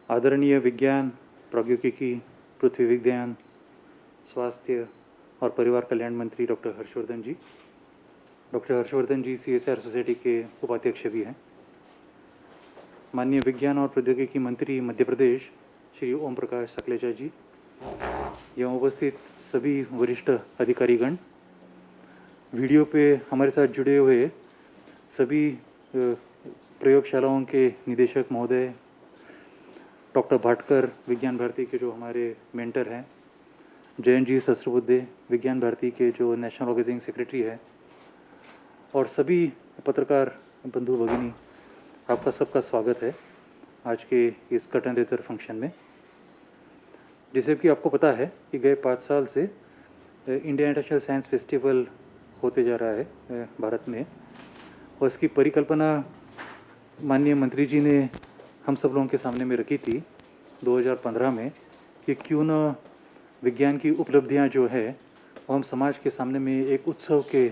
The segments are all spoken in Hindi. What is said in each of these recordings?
आदरणीय विज्ञान, प्रौद्योगिकी, पृथ्वी विज्ञान, स्वास्थ्य और परिवार कल्याण मंत्री डॉक्टर हर्षवर्धन जी, CSR सोसाइटी के उपाध्यक्ष भी हैं। माननीय विज्ञान और प्रौद्योगिकी मंत्री मध्य प्रदेश श्री ओम प्रकाश सकलेचा जी, एवं उपस्थित सभी वरिष्ठ अधिकारीगण, वीडियो पे हमारे साथ जुड़े हुए सभी प्रयोगशालाओं के निदेशक महोदय, डॉक्टर भाटकर विज्ञान भारती के जो हमारे मेंटर हैं, जयंत जी सहस्त्रबुद्धे विज्ञान भारती के जो नेशनल ऑर्गेनाइजिंग सेक्रेटरी है, और सभी पत्रकार बंधु भगिनी, आपका सबका स्वागत है आज के इस कर्टन रेजर फंक्शन में। जैसे कि आपको पता है कि गए 5 साल से इंडिया इंटरनेशनल साइंस फेस्टिवल होते जा रहा है भारत में, और इसकी परिकल्पना माननीय मंत्री जी ने हम सब लोगों के सामने में रखी थी 2015 में कि क्यों न विज्ञान की उपलब्धियां जो है वो हम समाज के सामने में एक उत्सव के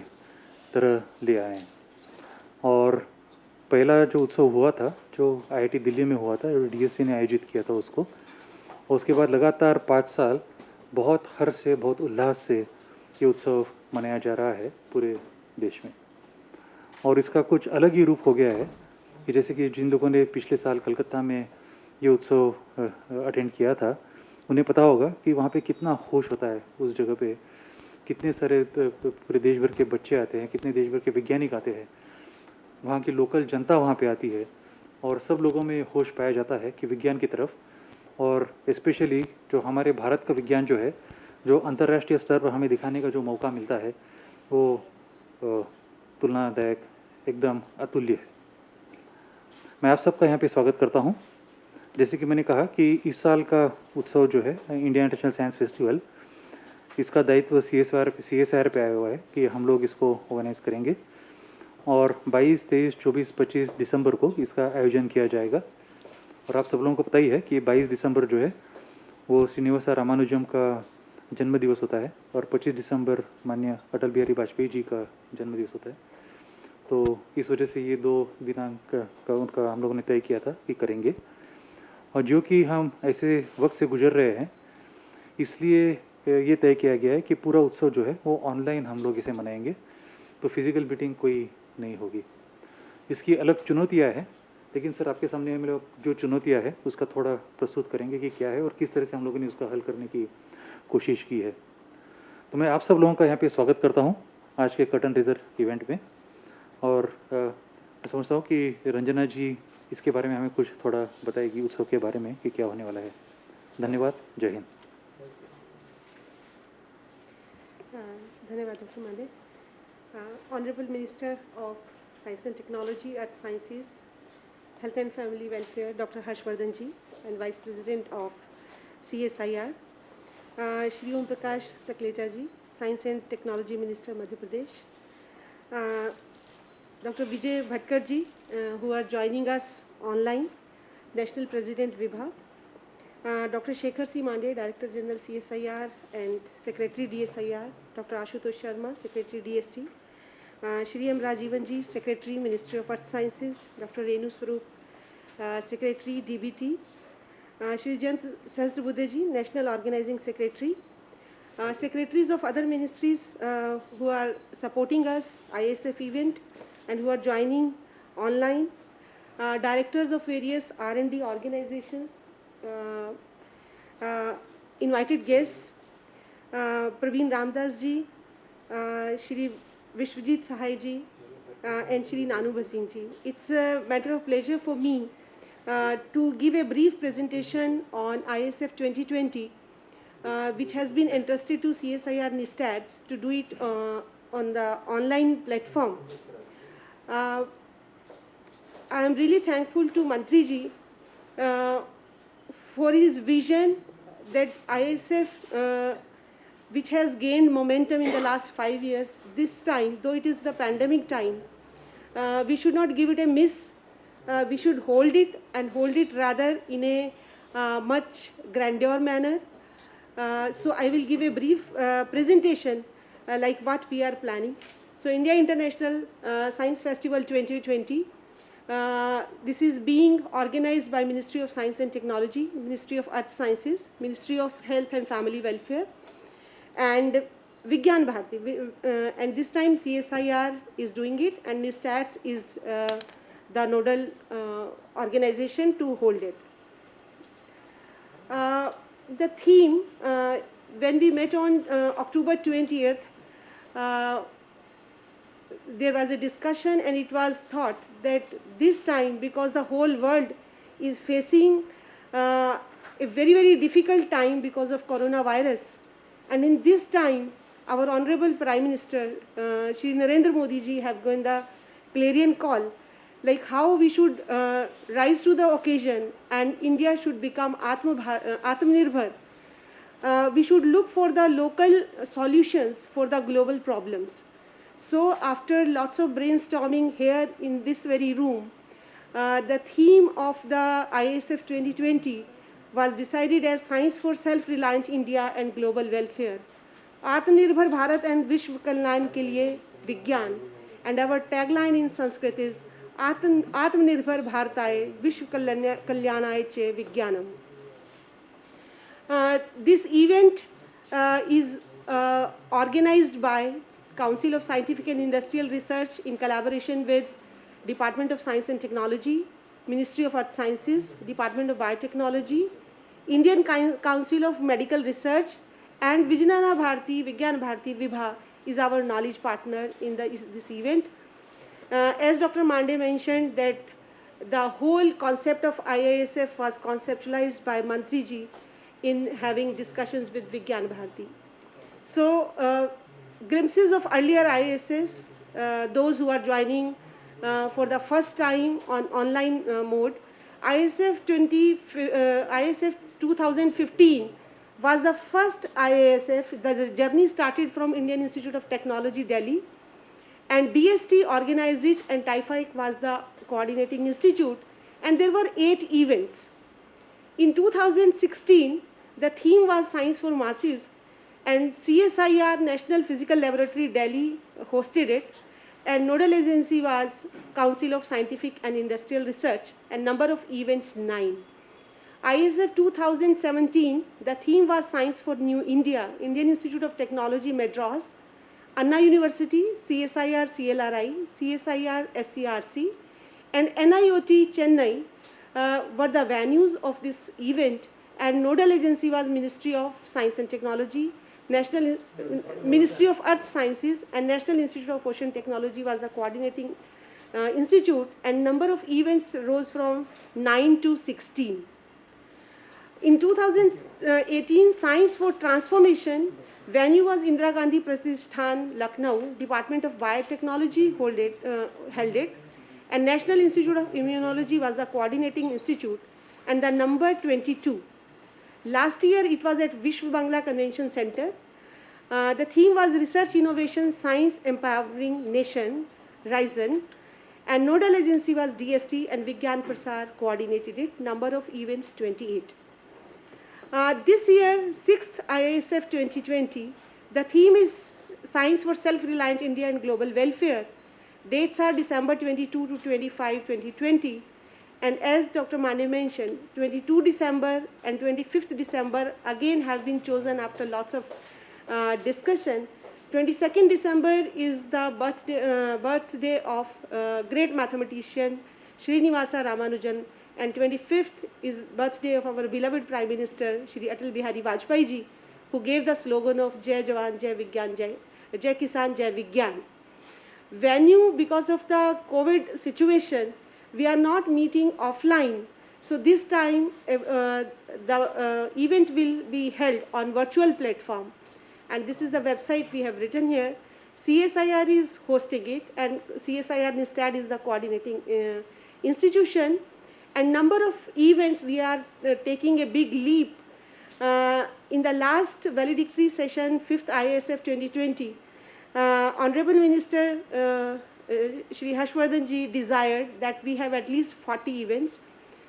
तरह ले आएँ। और पहला जो उत्सव हुआ था, जो IIT दिल्ली में हुआ था, जो DSC ने आयोजित किया था उसको, और उसके बाद लगातार 5 साल बहुत हर्ष से, बहुत उल्लास से ये उत्सव मनाया जा रहा है पूरे देश में। और इसका कुछ अलग ही रूप हो गया है कि जैसे कि जिन लोगों ने पिछले साल कलकत्ता में ये उत्सव अटेंड किया था, उन्हें पता होगा कि वहाँ पे कितना होश होता है उस जगह पे, कितने सारे पूरे देश भर के बच्चे आते हैं, कितने देश भर के वैज्ञानिक आते हैं, वहाँ की लोकल जनता वहाँ पे आती है, और सब लोगों में होश पाया जाता है कि विज्ञान की तरफ, और स्पेशली जो हमारे भारत का विज्ञान जो है, जो अंतर्राष्ट्रीय स्तर पर हमें दिखाने का जो मौका मिलता है, वो तुलनादायक, एकदम अतुल्य है। मैं आप सबका यहाँ पे स्वागत करता हूँ। जैसे कि मैंने कहा कि इस साल का उत्सव जो है इंडिया इंटरनेशनल साइंस फेस्टिवल, इसका दायित्व CSR पे आया हुआ है कि हम लोग इसको ऑर्गेनाइज करेंगे, और 22, 23, 24, 25 दिसंबर को इसका आयोजन किया जाएगा। और आप सब लोगों को पता ही है कि 22 दिसंबर जो है वो श्रीनिवासा रामानुजम का जन्म दिवस होता है, और 25 दिसंबर माननीय अटल बिहारी वाजपेयी जी का जन्म दिवस होता है। तो इस वजह से ये 2 दिनांक का उनका हम लोगों ने तय किया था कि करेंगे। और जो कि हम ऐसे वक्त से गुजर रहे हैं, इसलिए ये तय किया गया है कि पूरा उत्सव जो है वो ऑनलाइन हम लोग इसे मनाएंगे, तो फिज़िकल मीटिंग कोई नहीं होगी। इसकी अलग चुनौतियाँ हैं, लेकिन सर आपके सामने हम लोग जो चुनौतियाँ है उसका थोड़ा प्रस्तुत करेंगे कि क्या है और किस तरह से हम लोगों ने उसका हल करने की कोशिश की है। तो मैं आप सब लोगों का यहाँ पे स्वागत करता हूँ आज के कर्टन रेजर इवेंट में, और मैं समझता हूँ कि रंजना जी इसके बारे में हमें कुछ थोड़ा बताएगी उत्सव के बारे में कि क्या होने वाला है। धन्यवाद, जय हिंद। धन्यवाद doctor Mande. Honorable Minister of Science and Technology at Sciences, Health and Family Welfare, Dr. Harshvardhan ji, and Vice President of CSIR, Shri Om Prakash Saklecha ji, Science and Technology Minister, Madhya Pradesh, Dr. Vijay Bhatkar ji, who are joining us online, National President Vibha, Dr. Shekhar C. Mande, Director General CSIR and Secretary DSIR, Dr. Ashutosh Sharma, Secretary DST, Shri M. Rajivan ji, Secretary Ministry of Earth Sciences, Dr. Renu Swarup, Secretary DBT, Shri Jayant Sahasrabuddhe ji, National Organizing Secretary, secretaries of other ministries who are supporting us, ISF event, and who are joining online, directors of various R&D organizations, invited guests, Praveen Ramdas ji, Shri Vishwajit Sahai ji, and Shri Nanu Bhasin ji. It's a matter of pleasure for me to give a brief presentation on ISF 2020, which has been entrusted to CSIR NISTADS to do it on the online platform. I am really thankful to Mantri ji for his vision that ISF, which has gained momentum in the last 5 years, this time, though it is the pandemic time, we should not give it a miss. We should hold it, and hold it rather in a much grandeur manner. So I will give a brief presentation like what we are planning. So India International Science Festival 2020 This is being organized by Ministry of Science and Technology, Ministry of Earth Sciences, Ministry of Health and Family Welfare, and Vigyan Bharati. And this time CSIR is doing it, and NISTATS is the nodal organization to hold it. The theme, when we met on October 20th, there was a discussion, and it was thought that this time, because the whole world is facing a very, very difficult time because of coronavirus, and in this time, our Honorable Prime Minister, Shri Narendra Modi ji, have given the clarion call, like how we should rise to the occasion, and India should become Atmanirbhar. We should look for the local solutions for the global problems. So after lots of brainstorming here in this very room, the theme of the IISF 2020 was decided as Science for Self-Reliant India and Global Welfare. Atmanirbhar Bharat and Vishwa Kalyan ke liye Vigyan. And our tagline in Sanskrit is Atmanirbhar Bharataye Vishwa Kalyanaye Che Vigyanam. This event is organized by Council of Scientific and Industrial Research in collaboration with Department of Science and Technology, Ministry of Earth Sciences, Department of Biotechnology, Indian Council of Medical Research, and Vijnana Bharati, Vigyan Bharati Vibha is our knowledge partner in this event. As Dr. Mande mentioned, that the whole concept of IISF was conceptualized by Mantri ji in having discussions with Vigyan Bharati. So, glimpses of earlier IISFs, those who are joining for the first time on online mode. IISF 2015 was the first IISF. The journey started from Indian Institute of Technology, Delhi, and DST organized it, and TIFIC was the coordinating institute, and there were 8 events. In 2016, the theme was Science for Masses, and CSIR, National Physical Laboratory, Delhi, hosted it, and nodal agency was Council of Scientific and Industrial Research, and number of events 9. IISF 2017, the theme was Science for New India, Indian Institute of Technology, Madras, Anna University, CSIR, CLRI, CSIR, SCRC, and NIOT, Chennai were the venues of this event, and nodal agency was Ministry of Science and Technology, Ministry of Earth Sciences, and National Institute of Ocean Technology was the coordinating institute, and number of events rose from 9 to 16. In 2018, Science for Transformation, venue was Indira Gandhi Pratishthan, Lucknow, Department of Biotechnology held it, and National Institute of Immunology was the coordinating institute, and the number 22. Last year, it was at Vishwa Bangla Convention Center. The theme was Research, Innovation, Science, Empowering Nation, RISEN, and nodal agency was DST, and Vigyan Prasar coordinated it. Number of events 28. This year, 6th IISF 2020, the theme is Science for Self-Reliant India and Global Welfare. Dates are December 22 to 25, 2020. And as Dr. Mane mentioned, 22 December and 25th December again have been chosen after lots of discussion. 22nd December is the birthday of great mathematician Srinivasa Ramanujan, and 25th is birthday of our beloved Prime Minister Shri Atal Bihari Vajpayee ji, who gave the slogan of Jai Jawan, Jai Vigyan, Jai Kisan, Jai Vigyan. Venue, because of the COVID situation, we are not meeting offline. So this time the event will be held on virtual platform. And this is the website we have written here. CSIR is hosting it, and CSIR NISTAD is the coordinating institution. And number of events, we are taking a big leap. In the last valedictory session, 5th IISF 2020, Honorable Minister Shri Harshvardhan ji desired that we have at least 40 events.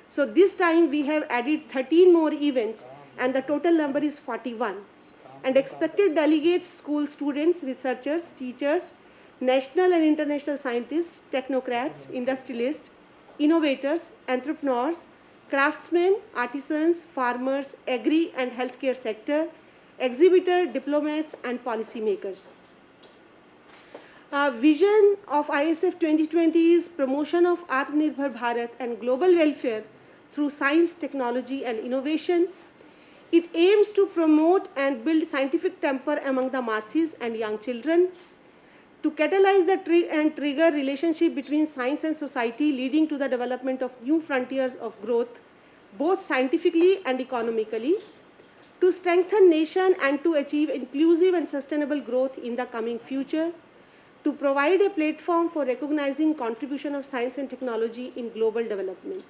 So this time we have added 13 more events, and the total number is 41. And expected delegates, school students, researchers, teachers, national and international scientists, technocrats, industrialists, innovators, entrepreneurs, craftsmen, artisans, farmers, agri and healthcare sector, exhibitor, diplomats and policymakers. Vision of ISF 2020 is promotion of Atmanirbhar Bharat and global welfare through science, technology and innovation. It aims to promote and build scientific temper among the masses and young children, to catalyze the and trigger relationship between science and society, leading to the development of new frontiers of growth, both scientifically and economically, to strengthen nation and to achieve inclusive and sustainable growth in the coming future, to provide a platform for recognizing contribution of science and technology in global development.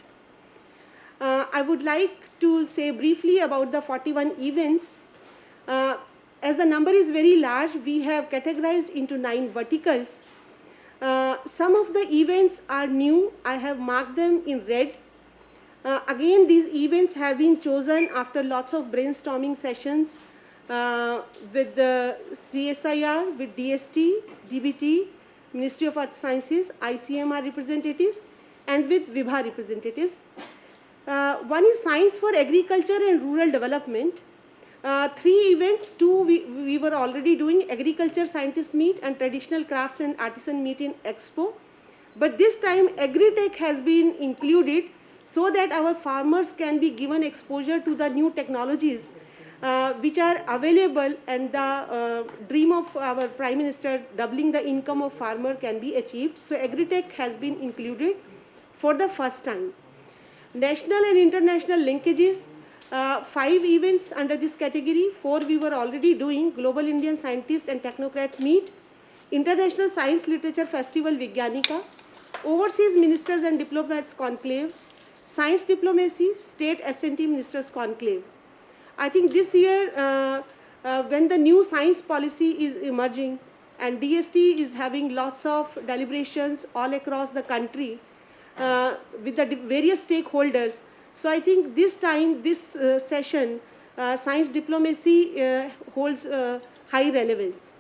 I would like to say briefly about the 41 events. As the number is very large, we have categorized into 9 verticals. Some of the events are new. I have marked them in red. Again, these events have been chosen after lots of brainstorming sessions with the CSIR, with DST, DBT, Ministry of Earth Sciences, ICMR representatives, and with Vibha representatives. One is Science for Agriculture and Rural Development. 3 events, 2 we were already doing, Agriculture Scientist Meet and Traditional Crafts and Artisan Meet in Expo. But this time Agritech has been included so that our farmers can be given exposure to the new technologies which are available, and the dream of our Prime Minister, doubling the income of farmer, can be achieved. So Agritech has been included for the first time. National and international linkages, 5 events under this category. 4 we were already doing, Global Indian Scientists and Technocrats Meet, International Science Literature Festival Vigyanika, Overseas Ministers and Diplomats Conclave, Science Diplomacy, State S&T Ministers Conclave. I think this year, when the new science policy is emerging and DST is having lots of deliberations all across the country with the various stakeholders, so I think this time, this session, science diplomacy holds high relevance.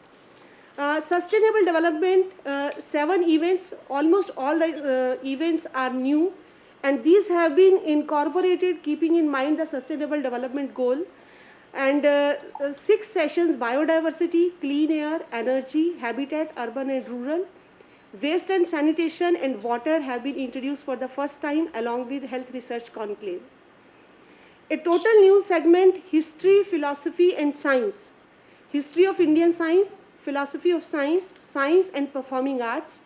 Sustainable development, 7 events, almost all the events are new, and these have been incorporated keeping in mind the sustainable development goal. And 6 sessions, biodiversity, clean air, energy, habitat, urban and rural, waste and sanitation and water have been introduced for the first time along with health research conclave. A total new segment, history, philosophy and science, history of Indian science, philosophy of science, science and performing arts.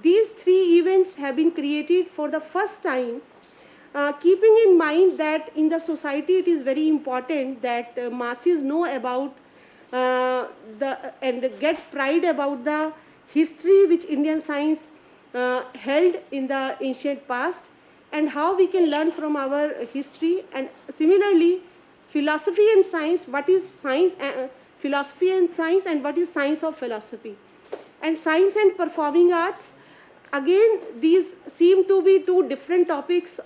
These 3 events have been created for the first time, keeping in mind that in the society it is very important that masses know about and get pride about the history which Indian science held in the ancient past, and how we can learn from our history. And similarly, philosophy and science, what is science, philosophy and science, and what is science of philosophy. And science and performing arts, again these seem to be 2 different topics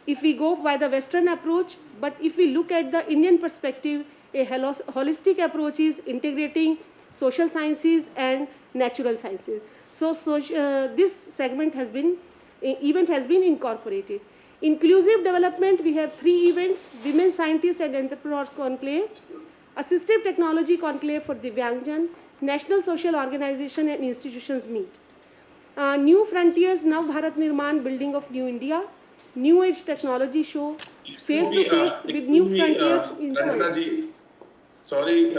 if we go by the Western approach, but if we look at the Indian perspective, a holistic approach is integrating social sciences and natural sciences. So this segment has been, event has been incorporated. Inclusive development, we have 3 events, Women Scientists and Entrepreneurs Conclave, Assistive Technology Conclave for Divyangjan, National Social Organization and Institutions Meet. New Frontiers, Nav Bharat Nirman, Building of New India, New Age Technology Show, face to face with New Frontiers in science. Sorry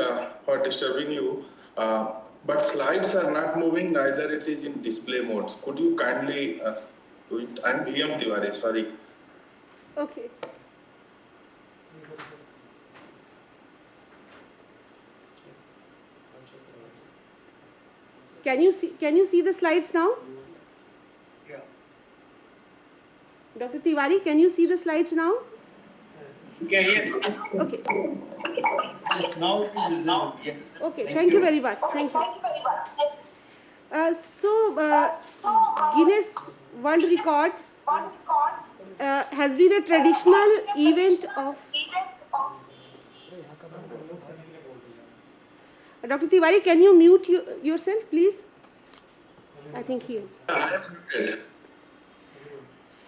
for disturbing you, but slides are not moving, neither it is in display modes. Could you kindly do it? I'm DM Tiwari, sorry. Okay. Can you see the slides now? Yeah. Dr. Tiwari, can you see the slides now? Okay, yes. Okay. Yes, now it is now. Yes. Okay, thank you very much. Thank you. Guinness World Record has been a traditional event of... Dr. Tiwari, can you mute yourself, please? I think he is. I have muted.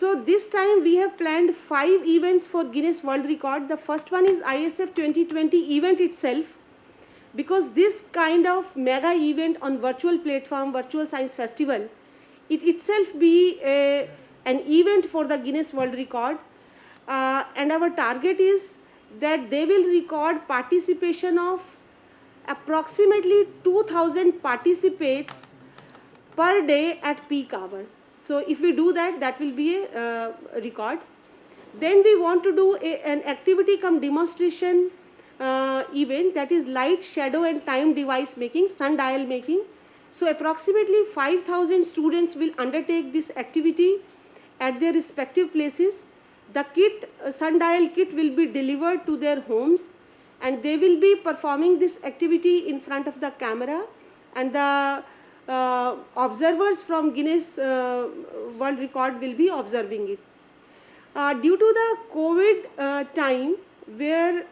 So this time we have planned 5 events for Guinness World Record. The first one is ISF 2020 event itself, because this kind of mega event on virtual platform, virtual science festival, it itself be an event for the Guinness World Record, and our target is that they will record participation of approximately 2000 participants per day at peak hour. So if we do that, that will be a record. Then we want to do an activity cum demonstration event, that is light, shadow and time device making, sundial making. So approximately 5,000 students will undertake this activity at their respective places. The kit, sundial kit, will be delivered to their homes, and they will be performing this activity in front of the camera, and the observers from Guinness World Record will be observing it. Due to the COVID time, where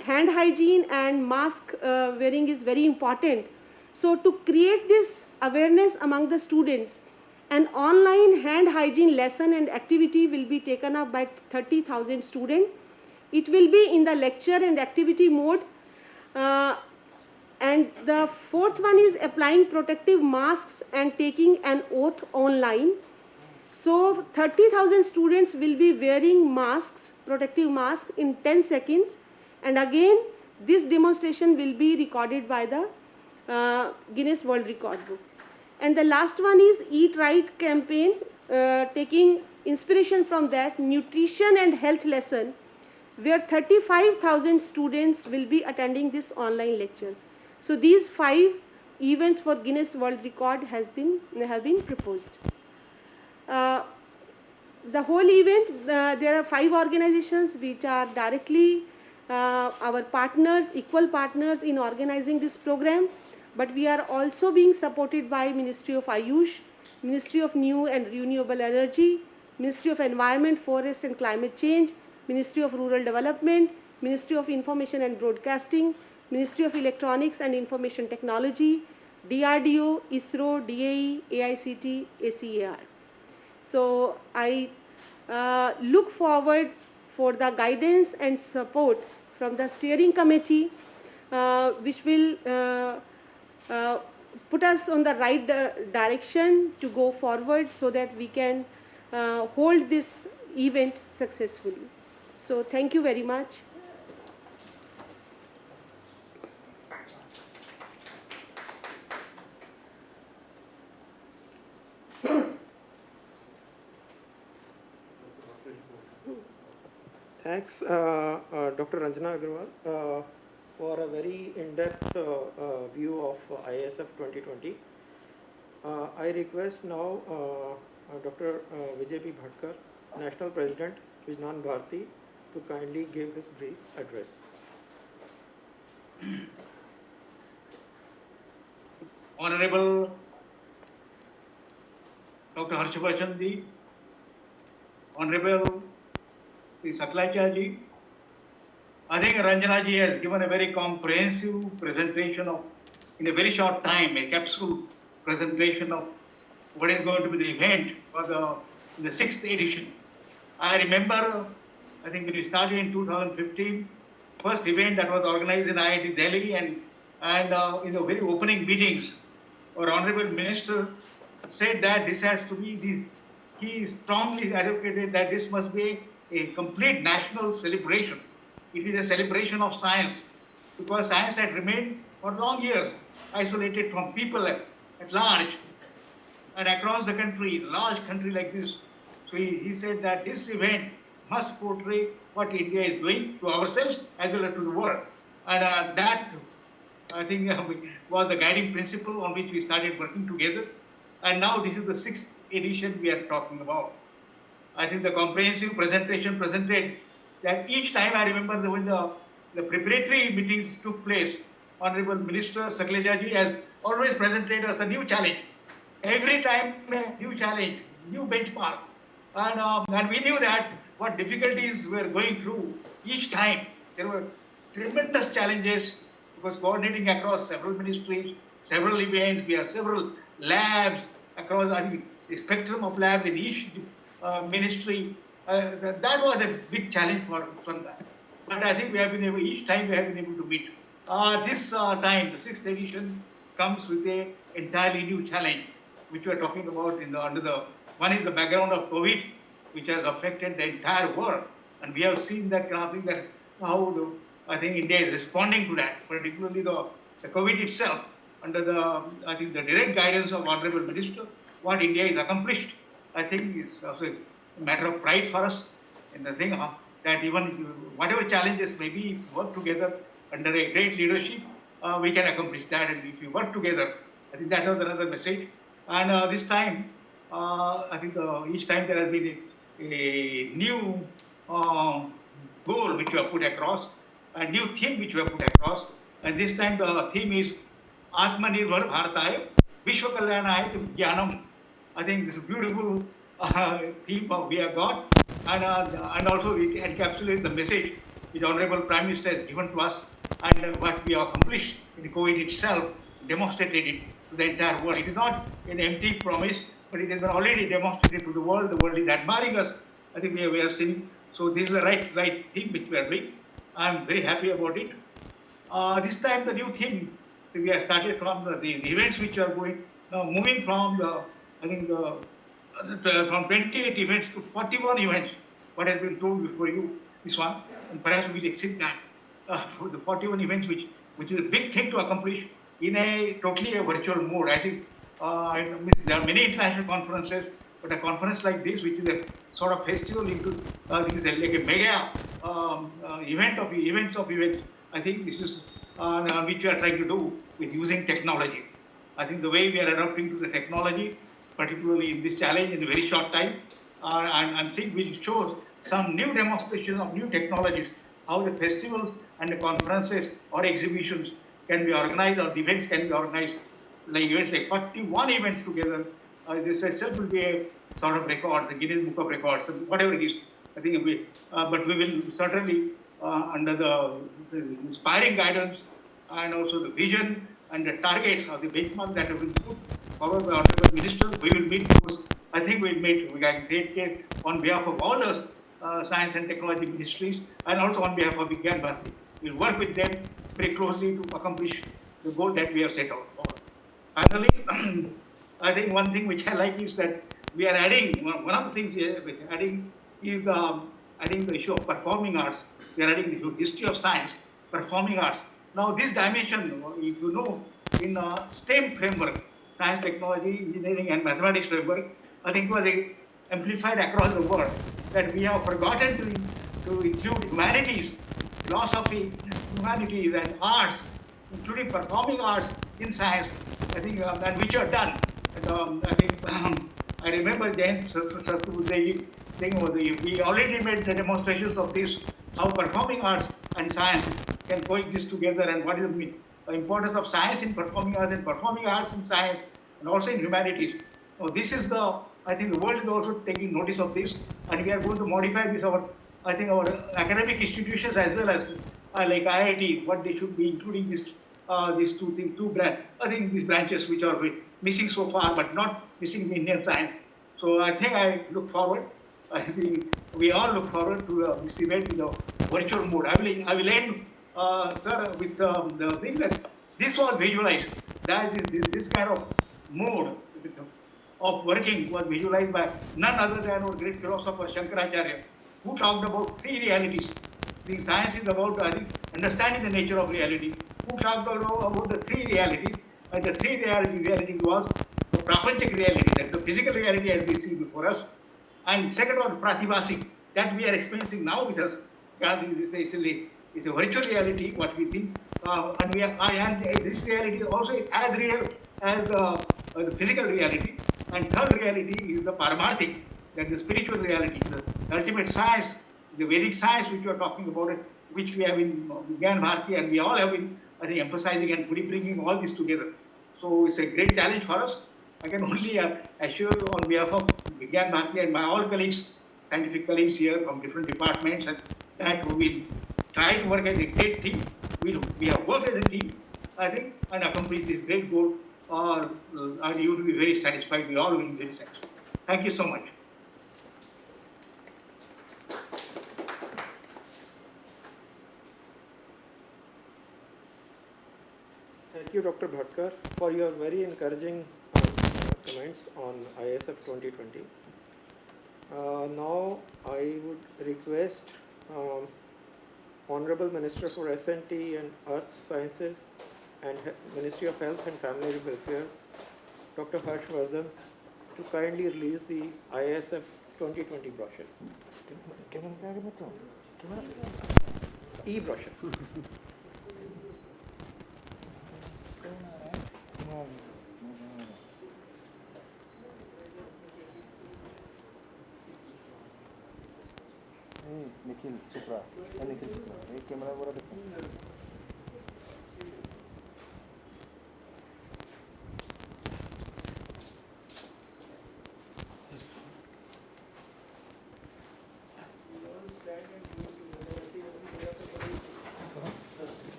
hand hygiene and mask wearing is very important, so to create this awareness among the students, an online hand hygiene lesson and activity will be taken up by 30,000 students. It will be in the lecture and activity mode. And the fourth one is applying protective masks and taking an oath online. So 30,000 students will be wearing masks, protective masks, in 10 seconds. And again, this demonstration will be recorded by the Guinness World Record book. And the last one is Eat Right campaign, taking inspiration from that, nutrition and health lesson, where 35,000 students will be attending this online lectures. So these 5 events for Guinness World Record have been proposed. The whole event, there are 5 organizations which are directly our partners, equal partners in organizing this program, but we are also being supported by Ministry of Ayush, Ministry of New and Renewable Energy, Ministry of Environment, Forest and Climate Change, Ministry of Rural Development, Ministry of Information and Broadcasting, Ministry of Electronics and Information Technology, DRDO, ISRO, DAE, AICT, ACAR. So I look forward for the guidance and support from the steering committee, which will put us on the right direction to go forward, so that we can hold this event successfully. So thank you very much. Thanks, Dr. Ranjana Agarwal, for a very in-depth view of ISF 2020. I request now Dr. Vijay P. Bhatkar, National President, Vijnan Bharati, to kindly give his brief address. Honorable Dr. Harshvardhan ji, Honorable Saklaicha ji, I think Ranjana ji has given a very comprehensive presentation of, in a very short time, a capsule presentation of what is going to be the event for the 6th edition. I remember, I think when we started in 2015, first event that was organized in IIT Delhi, and in the very opening meetings, our Honorable Minister said that this has to be, he strongly advocated that this must be a complete national celebration. It is a celebration of science, because science had remained for long years isolated from people at large and across the country, large country like this. So he said that this event must portray what India is doing to ourselves as well as to the world. And that, I think, was the guiding principle on which we started working together. And now this is the 6th edition we are talking about. I think the comprehensive presentation presented that each time, I remember when the preparatory meetings took place, Honorable Minister Saklaicha ji has always presented us a new challenge. Every time a new challenge, new benchmark. And we knew that what difficulties we were going through each time. There were tremendous challenges, because coordinating across several ministries, several events, we have several labs across the spectrum of labs in each ministry. That was a big challenge for that. But I think we have been able, each time we have been able to meet. This time, the sixth edition comes with a entirely new challenge, which we are talking about one is the background of COVID, which has affected the entire world. And we have seen that graphing that how I think India is responding to that, particularly the COVID itself, under I think the direct guidance of Honorable Minister, what India has accomplished, I think is also a matter of pride for us. And the thing that even whatever challenges may be, if we work together under a great leadership, we can accomplish that. And if we work together, I think that was another message. And this time, I think each time there has been a new goal which we have put across, a new theme which we have put across. And this time the theme is Atmanirbhar Bharataya, Vishwa Kalyanaya Jnanam. I think this is a beautiful theme we have got. And also we encapsulate the message which Honorable Prime Minister has given to us, and what we have accomplished in the COVID itself, demonstrated it to the entire world. It is not an empty promise, but it has been already demonstrated to the world. The world is admiring us. I think we are seeing. So this is the right thing which we are doing. I am very happy about it. This time the new theme, we have started from the events which are going, now moving from from 28 events to 41 events, what has been told before you, this one, and perhaps we will exceed that. The 41 events, which is a big thing to accomplish in a totally virtual mode. I think there are many international conferences, but a conference like this, which is a sort of festival into, like a mega events of events. I think this is which we are trying to do with using technology. I think the way we are adapting to the technology, particularly in this challenge in a very short time, I think will show some new demonstrations of new technologies, how the festivals and the conferences or exhibitions can be organized, or the events can be organized, like events like 41 events together. This itself will be a sort of record, the Guinness Book of Records, whatever it is. I think but we will certainly, under the inspiring guidance and also the vision and the targets or the benchmark that have been put forward by Honorable Minister, we will meet those. I think we can take care on behalf of all the science and technology ministries, and also on behalf of Vigyan Bharati. We'll work with them very closely to accomplish the goal that we have set out for. Finally, I think one thing which I like is that we are adding, one of the things we are adding is adding the issue of performing arts. We are adding the history of science, performing arts. Now this dimension, if you know, in STEM framework, science, technology, engineering and mathematics framework, I think was amplified across the world, that we have forgotten to include humanities, philosophy, humanities and arts, including performing arts in science, I think, and which are done. And, I think, I remember Jain Sastubuddeji saying, we already made the demonstrations of this, how performing arts and science can coexist together, and what is the importance of science in performing arts and performing arts in science, and also in humanities. So this is I think the world is also taking notice of this, and we are going to modify this, our academic institutions as well as like IIT, what they should be including these two branches which are missing so far, but not missing in Indian science. So I think I look forward. I think we all look forward to this event in the virtual mode. I will end, sir, with the thing that this was visualized. That this kind of mode of working was visualized by none other than our great philosopher Shankaracharya, who talked about three realities. The science is about, I think, understanding the nature of reality. Who talked about the three realities, and the three realities was the prapanchik reality, that the physical reality as we see before us, and second was pratibhasik, that we are experiencing now with us. It's a virtual reality, what we think, and this reality is also as real as the physical reality. And third reality is the paramarthik, that is the spiritual reality, the ultimate science, the Vedic science which we are talking about, which we have in Vigyan Bharati, and we all have been, I think, emphasizing and bringing all this together. So it's a great challenge for us. I can only assure you on behalf of Vigyan Bharati and my all colleagues, scientific colleagues here from different departments, that we will try to work as a great team. We have worked as a team, I think, and accomplish this great goal. And you will be very satisfied. We all will be very satisfied. Thank you so much. thank you, Dr. Bhatkar, for your very encouraging comments on ISF 2020. Now I would request Honorable Minister for SNT and Earth Sciences and Ministry of Health and Family Welfare, Dr. Harshvardhan, to kindly release the ISF 2020 brochure. E-brochure. Nikhil सुप्रा निखिल सुप्रा एक कैमरा पूरा देखो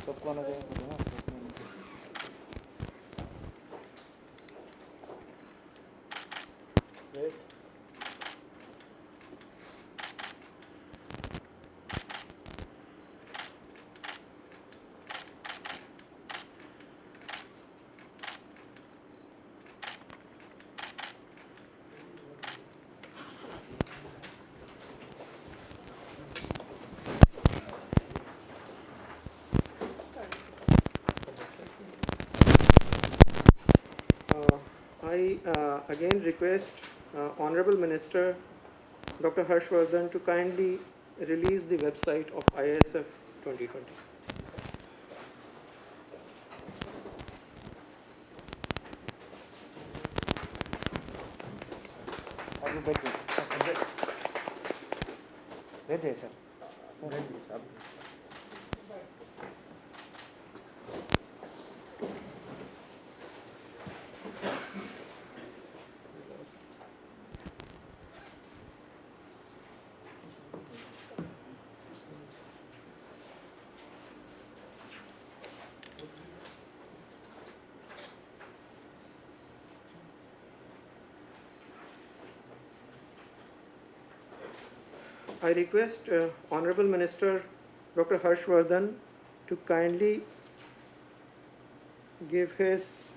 सबको आना चाहिए ना I again request Honorable Minister Dr. Harshvardhan to kindly release the website of ISF 2020. अभी बैठ जाइए सर आप I request Honorable Minister Dr. Harshvardhan to kindly give his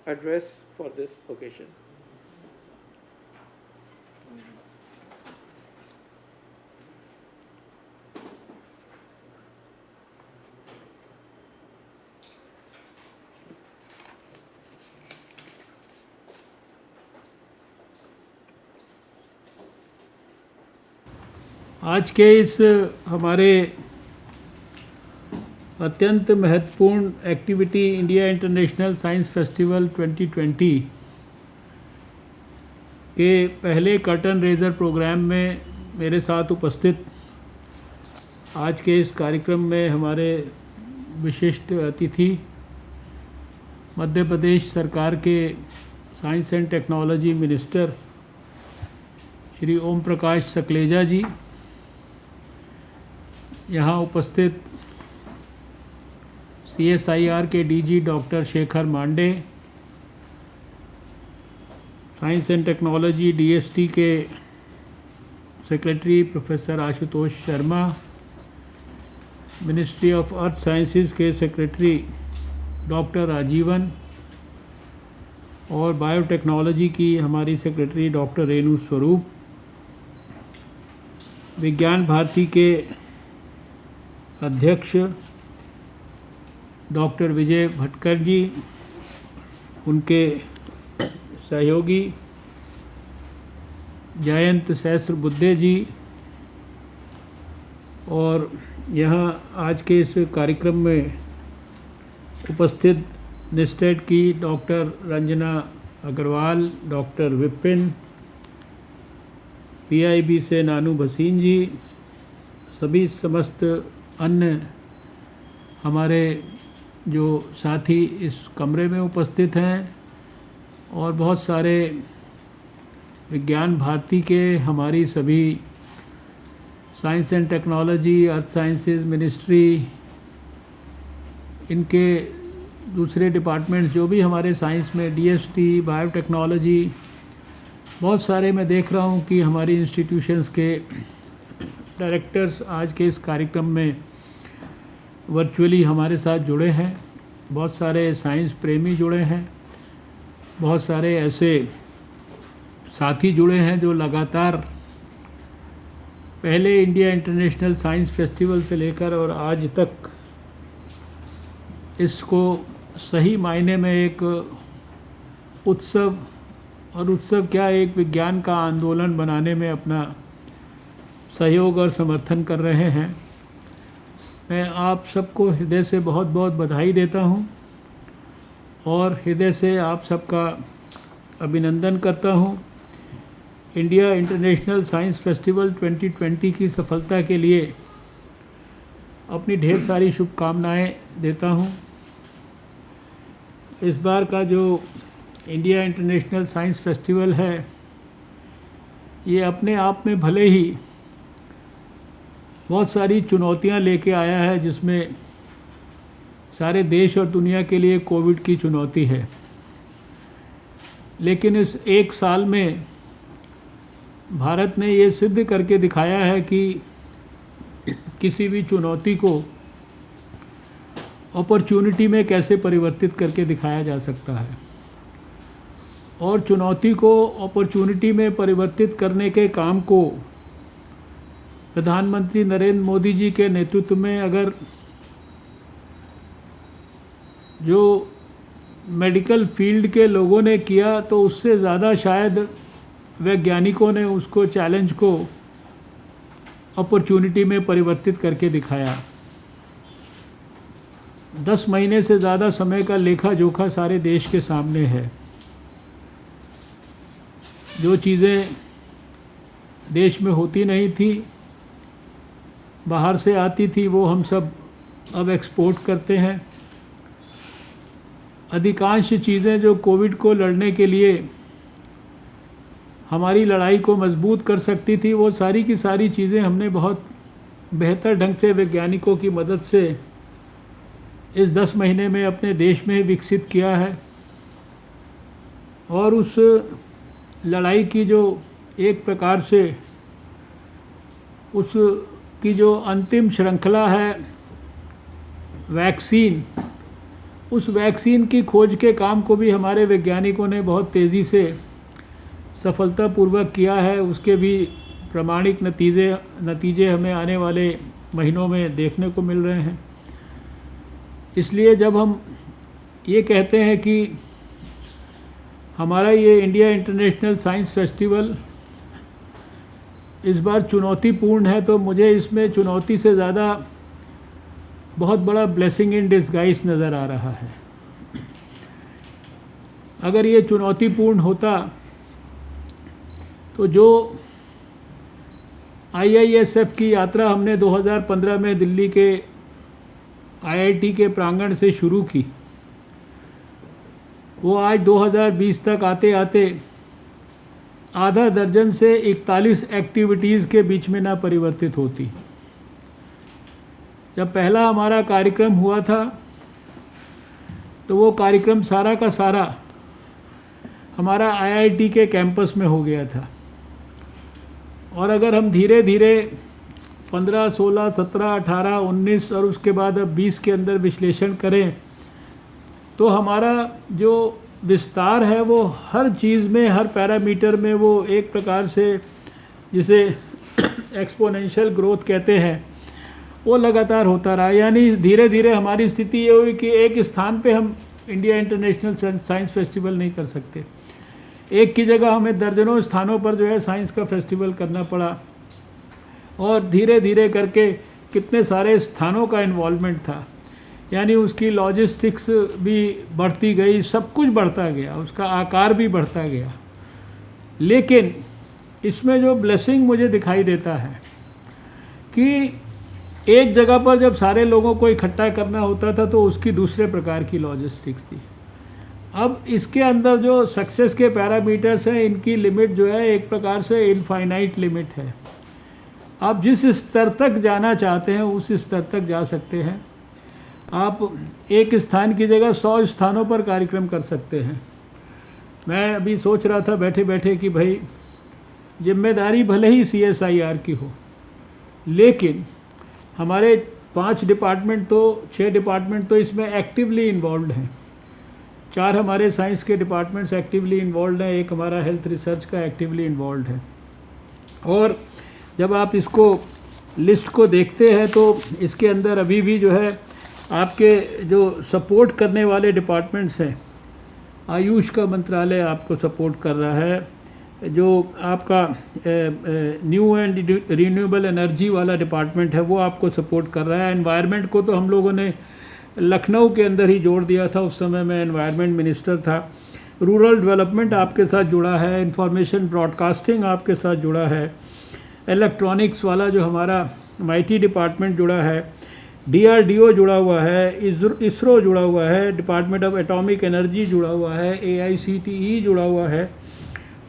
address for this occasion. आज के इस हमारे अत्यंत महत्वपूर्ण activity India International Science Festival 2020 के पहले कर्टन रेजर प्रोग्राम में मेरे साथ उपस्थित आज के इस कार्यक्रम में हमारे विशिष्ट अतिथि मध्य प्रदेश सरकार के science and technology minister Shri Om Prakash Saklecha ji, यहाँ उपस्थित CSIR के DG doctor Shekhar Mande, science and technology DST के secretary professor Ashutosh Sharma, ministry of earth sciences के सेक्रेटरी डॉक्टर राजीवन और बायोटेक्नोलॉजी की हमारी सेक्रेटरी डॉक्टर रेणु स्वरूप, विज्ञान भारती के अध्यक्ष डॉक्टर विजय भटकर जी, उनके सहयोगी जयंत सहस्त्रबुद्धे जी, और यहाँ आज के इस कार्यक्रम में उपस्थित निस्टेड की doctor Ranjana Agarwal, doctor Vipin, PIB से नानू भसीन जी, सभी समस्त अन्य हमारे जो साथी इस कमरे में उपस्थित हैं और बहुत सारे विज्ञान भारती के हमारी सभी science and technology, earth sciences ministry, इनके दूसरे डिपार्टमेंट्स जो भी हमारे साइंस में DST, बायोटेक्नोलॉजी, बहुत सारे मैं देख रहा हूँ कि हमारी इंस्टीट्यूशंस के डायरेक्टर्स आज के इस कार्यक्रम में वर्चुअली हमारे साथ जुड़े हैं, बहुत सारे साइंस प्रेमी जुड़े हैं, बहुत सारे ऐसे साथी जुड़े हैं जो लगातार पहले इंडिया इंटरनेशनल साइंस फेस्टिवल से लेकर और आज तक इसको सही मायने में एक उत्सव, और उत्सव क्या, एक विज्ञान का आंदोलन बनाने में अपना सहयोग और समर्थन कर रहे हैं। मैं आप सबको हृदय से बहुत बहुत बधाई देता हूं और हृदय से आप सबका अभिनंदन करता हूं। इंडिया इंटरनेशनल साइंस फेस्टिवल 2020 की सफलता के लिए अपनी ढेर सारी शुभकामनाएं देता हूं। इस बार का जो इंडिया इंटरनेशनल साइंस फेस्टिवल है, ये अपने आप में भले ही बहुत सारी चुनौतियां लेके आया है, जिसमें सारे देश और दुनिया के लिए कोविड की चुनौती है, लेकिन इस एक साल में भारत ने ये सिद्ध करके दिखाया है कि किसी भी चुनौती को अपॉर्चुनिटी में कैसे परिवर्तित करके दिखाया जा सकता है, और चुनौती को अपॉर्चुनिटी में परिवर्तित करने के काम को प्रधानमंत्री नरेंद्र मोदी जी के नेतृत्व में अगर जो मेडिकल फील्ड के लोगों ने किया, तो उससे ज़्यादा शायद वैज्ञानिकों ने उसको चैलेंज को अपॉर्चुनिटी में परिवर्तित करके दिखाया। 10 महीने से ज़्यादा समय का लेखा जोखा सारे देश के सामने है। जो चीज़ें देश में होती नहीं थी, बाहर से आती थी, वो हम सब अब एक्सपोर्ट करते हैं। अधिकांश चीज़ें जो कोविड को लड़ने के लिए हमारी लड़ाई को मजबूत कर सकती थी, वो सारी की सारी चीज़ें हमने बहुत बेहतर ढंग से वैज्ञानिकों की मदद से इस 10 महीने में अपने देश में विकसित किया है। और उस लड़ाई की जो एक प्रकार से उसकी जो अंतिम श्रृंखला है वैक्सीन, उस वैक्सीन की खोज के काम को भी हमारे वैज्ञानिकों ने बहुत तेज़ी से सफलतापूर्वक किया है। उसके भी प्रमाणिक नतीजे हमें आने वाले महीनों में देखने को मिल रहे हैं। इसलिए जब हम ये कहते हैं कि हमारा ये इंडिया इंटरनेशनल साइंस फेस्टिवल इस बार चुनौतीपूर्ण है, तो मुझे इसमें चुनौती से ज़्यादा बहुत बड़ा ब्लेसिंग इन डिस्गाइज नज़र आ रहा है। अगर ये चुनौतीपूर्ण होता तो जो IISF की यात्रा हमने 2015 में दिल्ली के IIT के प्रांगण से शुरू की, वो आज 2020 तक आते आते आधा दर्जन से 41 एक्टिविटीज़ के बीच में ना परिवर्तित होती। जब पहला हमारा कार्यक्रम हुआ था तो वो कार्यक्रम सारा का सारा हमारा IIT के कैंपस में हो गया था, और अगर हम धीरे धीरे 15, 16, 17, 18, 19 और उसके बाद अब 20 के अंदर विश्लेषण करें, तो हमारा जो विस्तार है वो हर चीज़ में, हर पैरामीटर में वो एक प्रकार से जिसे एक्सपोनेंशियल ग्रोथ कहते हैं, वो लगातार होता रहा। यानी धीरे धीरे हमारी स्थिति ये हुई कि एक स्थान पे हम इंडिया इंटरनेशनल साइंस फेस्टिवल नहीं कर सकते, एक की जगह हमें दर्जनों स्थानों पर जो है साइंस का फेस्टिवल करना पड़ा, और धीरे धीरे करके कितने सारे स्थानों का इन्वॉल्वमेंट था। यानी उसकी लॉजिस्टिक्स भी बढ़ती गई, सब कुछ बढ़ता गया, उसका आकार भी बढ़ता गया। लेकिन इसमें जो ब्लेसिंग मुझे दिखाई देता है कि एक जगह पर जब सारे लोगों को इकट्ठा करना होता था तो उसकी दूसरे प्रकार की लॉजिस्टिक्स थी। अब इसके अंदर जो सक्सेस के पैरामीटर्स हैं, इनकी लिमिट जो है एक प्रकार से इनफाइनाइट लिमिट है। आप जिस स्तर तक जाना चाहते हैं उस स्तर तक जा सकते हैं। आप एक स्थान की जगह 100 स्थानों पर कार्यक्रम कर सकते हैं। मैं अभी सोच रहा था बैठे बैठे कि भाई जिम्मेदारी भले ही CSIR की हो, लेकिन हमारे 6 डिपार्टमेंट तो इसमें एक्टिवली इन्वॉल्व हैं। 4 हमारे साइंस के डिपार्टमेंट्स एक्टिवली इन्वॉल्व हैं, एक हमारा हेल्थ रिसर्च का एक्टिवली इन्वॉल्व है। और जब आप इसको लिस्ट को देखते हैं तो इसके अंदर अभी भी जो है आपके जो सपोर्ट करने वाले डिपार्टमेंट्स हैं, आयुष का मंत्रालय आपको सपोर्ट कर रहा है, जो आपका न्यू एंड रिन्यूएबल एनर्जी वाला डिपार्टमेंट है वो आपको सपोर्ट कर रहा है। एनवायरनमेंट को तो हम लोगों ने लखनऊ के अंदर ही जोड़ दिया था, उस समय मैं एनवायरनमेंट मिनिस्टर था। रूरल डेवलपमेंट आपके साथ जुड़ा है, इंफॉर्मेशन ब्रॉडकास्टिंग आपके साथ जुड़ा है, इलेक्ट्रॉनिक्स वाला जो हमारा MIT डिपार्टमेंट जुड़ा है, DRDO जुड़ा हुआ है, इसरो जुड़ा हुआ है, डिपार्टमेंट ऑफ एटॉमिक एनर्जी जुड़ा हुआ है, AICTE जुड़ा हुआ है,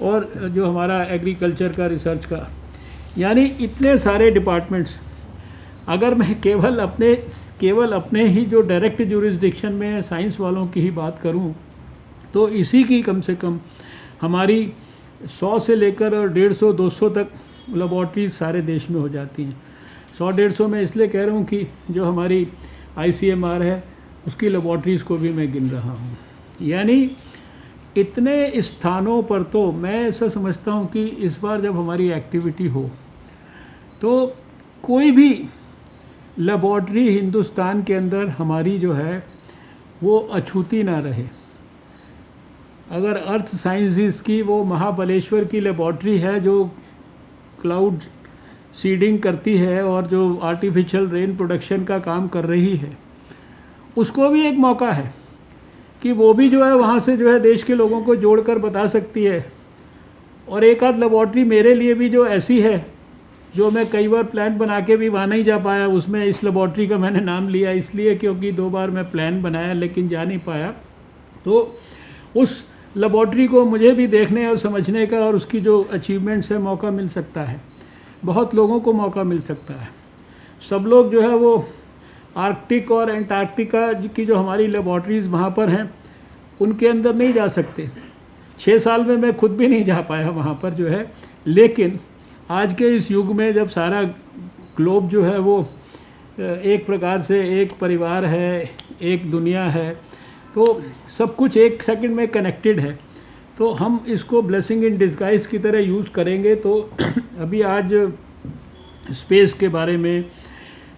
और जो हमारा एग्रीकल्चर का रिसर्च का, यानी इतने सारे डिपार्टमेंट्स। अगर मैं केवल अपने ही जो डायरेक्ट ज्यूरिसडिक्शन में साइंस वालों की ही बात करूं तो इसी की कम से कम हमारी 100 से लेकर और 150-200 तक लेबॉर्ट्रीज सारे देश में हो जाती हैं। 100-150 में इसलिए कह रहा हूँ कि जो हमारी ICMR है उसकी लेबॉर्ट्रीज़ को भी मैं गिन रहा हूँ। यानी इतने स्थानों पर तो मैं ऐसा समझता हूँ कि इस बार जब हमारी एक्टिविटी हो तो कोई भी लेबॉर्ट्री हिंदुस्तान के अंदर हमारी जो है वो अछूती ना रहे। अगर अर्थ साइंसेस की वो महाबलेश्वर की लेबॉर्ट्री है जो क्लाउड सीडिंग करती है और जो आर्टिफिशियल रेन प्रोडक्शन का काम कर रही है, उसको भी एक मौका है कि वो भी जो है वहाँ से जो है देश के लोगों को जोड़कर बता सकती है। और एक आध लेबॉर्ट्री मेरे लिए भी जो ऐसी है जो मैं कई बार प्लान बना के भी वहाँ नहीं जा पाया, उसमें इस लेबॉर्ट्री का मैंने नाम लिया इसलिए क्योंकि 2 बार मैं प्लान बनाया लेकिन जा नहीं पाया। तो उस लेबॉर्ट्री को मुझे भी देखने और समझने का और उसकी जो अचीवमेंट्स है मौका मिल सकता है, बहुत लोगों को मौका मिल सकता है। सब लोग जो है वो आर्कटिक और एंटार्क्टिका की जो हमारी लेबॉर्ट्रीज़ वहाँ पर हैं उनके अंदर नहीं जा सकते। 6 साल में मैं खुद भी नहीं जा पाया वहाँ पर जो है। लेकिन आज के इस युग में जब सारा ग्लोब जो है वो एक प्रकार से एक परिवार है, एक दुनिया है, तो सब कुछ एक सेकंड में कनेक्टेड है, तो हम इसको ब्लेसिंग इन डिस्गाइज की तरह यूज़ करेंगे। तो अभी आज स्पेस के बारे में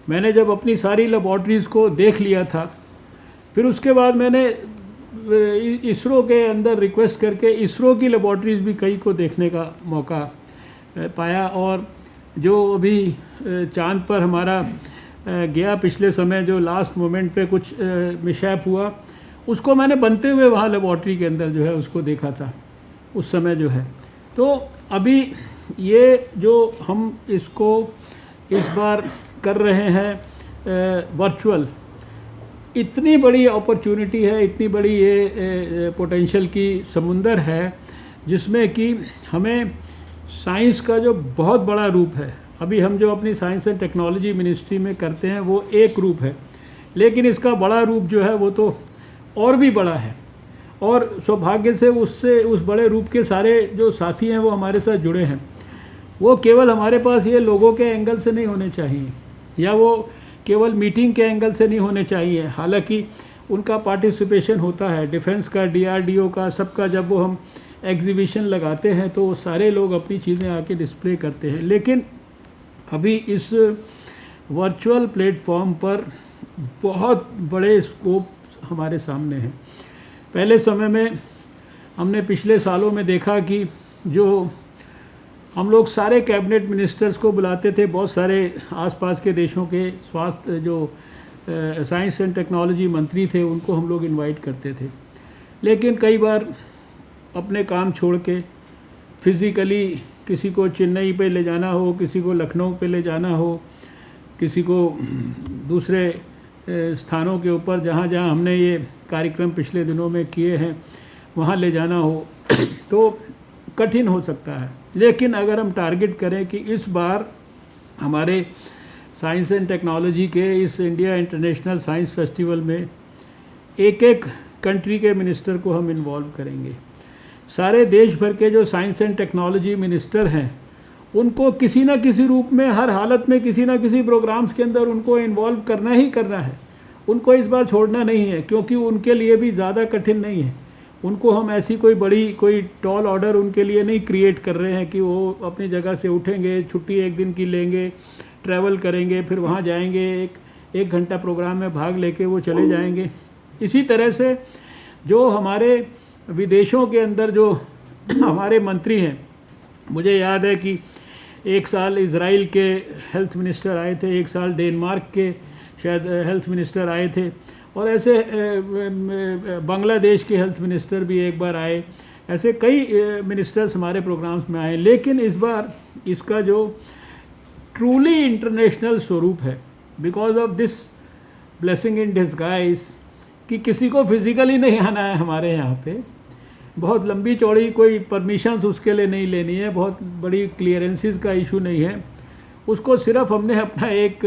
मैंने जब अपनी सारी लेबॉर्ट्रीज़ को देख लिया था, फिर उसके बाद मैंने इसरो के अंदर रिक्वेस्ट करके इसरो की लेबॉर्ट्रीज़ भी कई को देखने का मौका पाया। और जो अभी चांद पर हमारा गया पिछले समय जो लास्ट मोमेंट पे कुछ मिसहैप हुआ, उसको मैंने बनते हुए वहाँ लेबॉर्ट्री के अंदर जो है उसको देखा था उस समय जो है। तो अभी ये जो हम इसको इस बार कर रहे हैं वर्चुअल, इतनी बड़ी अपॉर्चुनिटी है, इतनी बड़ी ये पोटेंशियल की समुंदर है जिसमें कि हमें साइंस का जो बहुत बड़ा रूप है, अभी हम जो अपनी साइंस एंड टेक्नोलॉजी मिनिस्ट्री में करते हैं वो एक रूप है, लेकिन इसका बड़ा रूप जो है वो तो और भी बड़ा है। और सौभाग्य से उस बड़े रूप के सारे जो साथी हैं वो हमारे साथ जुड़े हैं। वो केवल हमारे पास ये लोगों के एंगल से नहीं होने चाहिए या वो केवल मीटिंग के एंगल से नहीं होने चाहिए, हालांकि उनका पार्टिसिपेशन होता है, डिफेंस का, DRDO का, सबका। जब वो हम एग्जीबिशन लगाते हैं तो वो सारे लोग अपनी चीज़ें आके डिस्प्ले करते हैं। लेकिन अभी इस वर्चुअल प्लेटफॉर्म पर बहुत बड़े स्कोप हमारे सामने हैं। पहले समय में हमने पिछले सालों में देखा कि जो हम लोग सारे कैबिनेट मिनिस्टर्स को बुलाते थे, बहुत सारे आसपास के देशों के स्वास्थ्य जो साइंस एंड टेक्नोलॉजी मंत्री थे उनको हम लोग इनवाइट करते थे, लेकिन कई बार अपने काम छोड़ के फिज़िकली किसी को चेन्नई पे ले जाना हो, किसी को लखनऊ पे ले जाना हो, किसी को दूसरे स्थानों के ऊपर जहाँ जहाँ हमने ये कार्यक्रम पिछले दिनों में किए हैं वहाँ ले जाना हो तो कठिन हो सकता है। लेकिन अगर हम टारगेट करें कि इस बार हमारे साइंस एंड टेक्नोलॉजी के इस इंडिया इंटरनेशनल साइंस फेस्टिवल में एक एक कंट्री के मिनिस्टर को हम इन्वॉल्व करेंगे। सारे देश भर के जो साइंस एंड टेक्नोलॉजी मिनिस्टर हैं उनको किसी ना किसी रूप में, हर हालत में, किसी ना किसी प्रोग्राम्स के अंदर उनको इन्वॉल्व करना ही करना है। उनको इस बार छोड़ना नहीं है, क्योंकि उनके लिए भी ज़्यादा कठिन नहीं है। उनको हम ऐसी कोई बड़ी, कोई टॉल ऑर्डर उनके लिए नहीं क्रिएट कर रहे हैं कि वो अपनी जगह से उठेंगे, छुट्टी एक दिन की लेंगे, ट्रैवल करेंगे, फिर वहाँ जाएंगे, एक घंटा प्रोग्राम में भाग लेके वो चले जाएंगे। इसी तरह से जो हमारे विदेशों के अंदर जो हमारे मंत्री हैं, मुझे याद है कि एक साल इज़राइल के हेल्थ मिनिस्टर आए थे, एक साल डेनमार्क के शायद हेल्थ मिनिस्टर आए थे, और ऐसे बांग्लादेश के हेल्थ मिनिस्टर भी एक बार आए। ऐसे कई मिनिस्टर्स हमारे प्रोग्राम्स में आए। लेकिन इस बार इसका जो ट्रूली इंटरनेशनल स्वरूप है, because of this blessing in disguise, कि किसी को फिज़िकली नहीं आना है हमारे यहाँ पे, बहुत लंबी चौड़ी कोई परमिशंस उसके लिए नहीं लेनी है, बहुत बड़ी क्लियरेंसेस का इशू नहीं है। उसको सिर्फ हमने अपना एक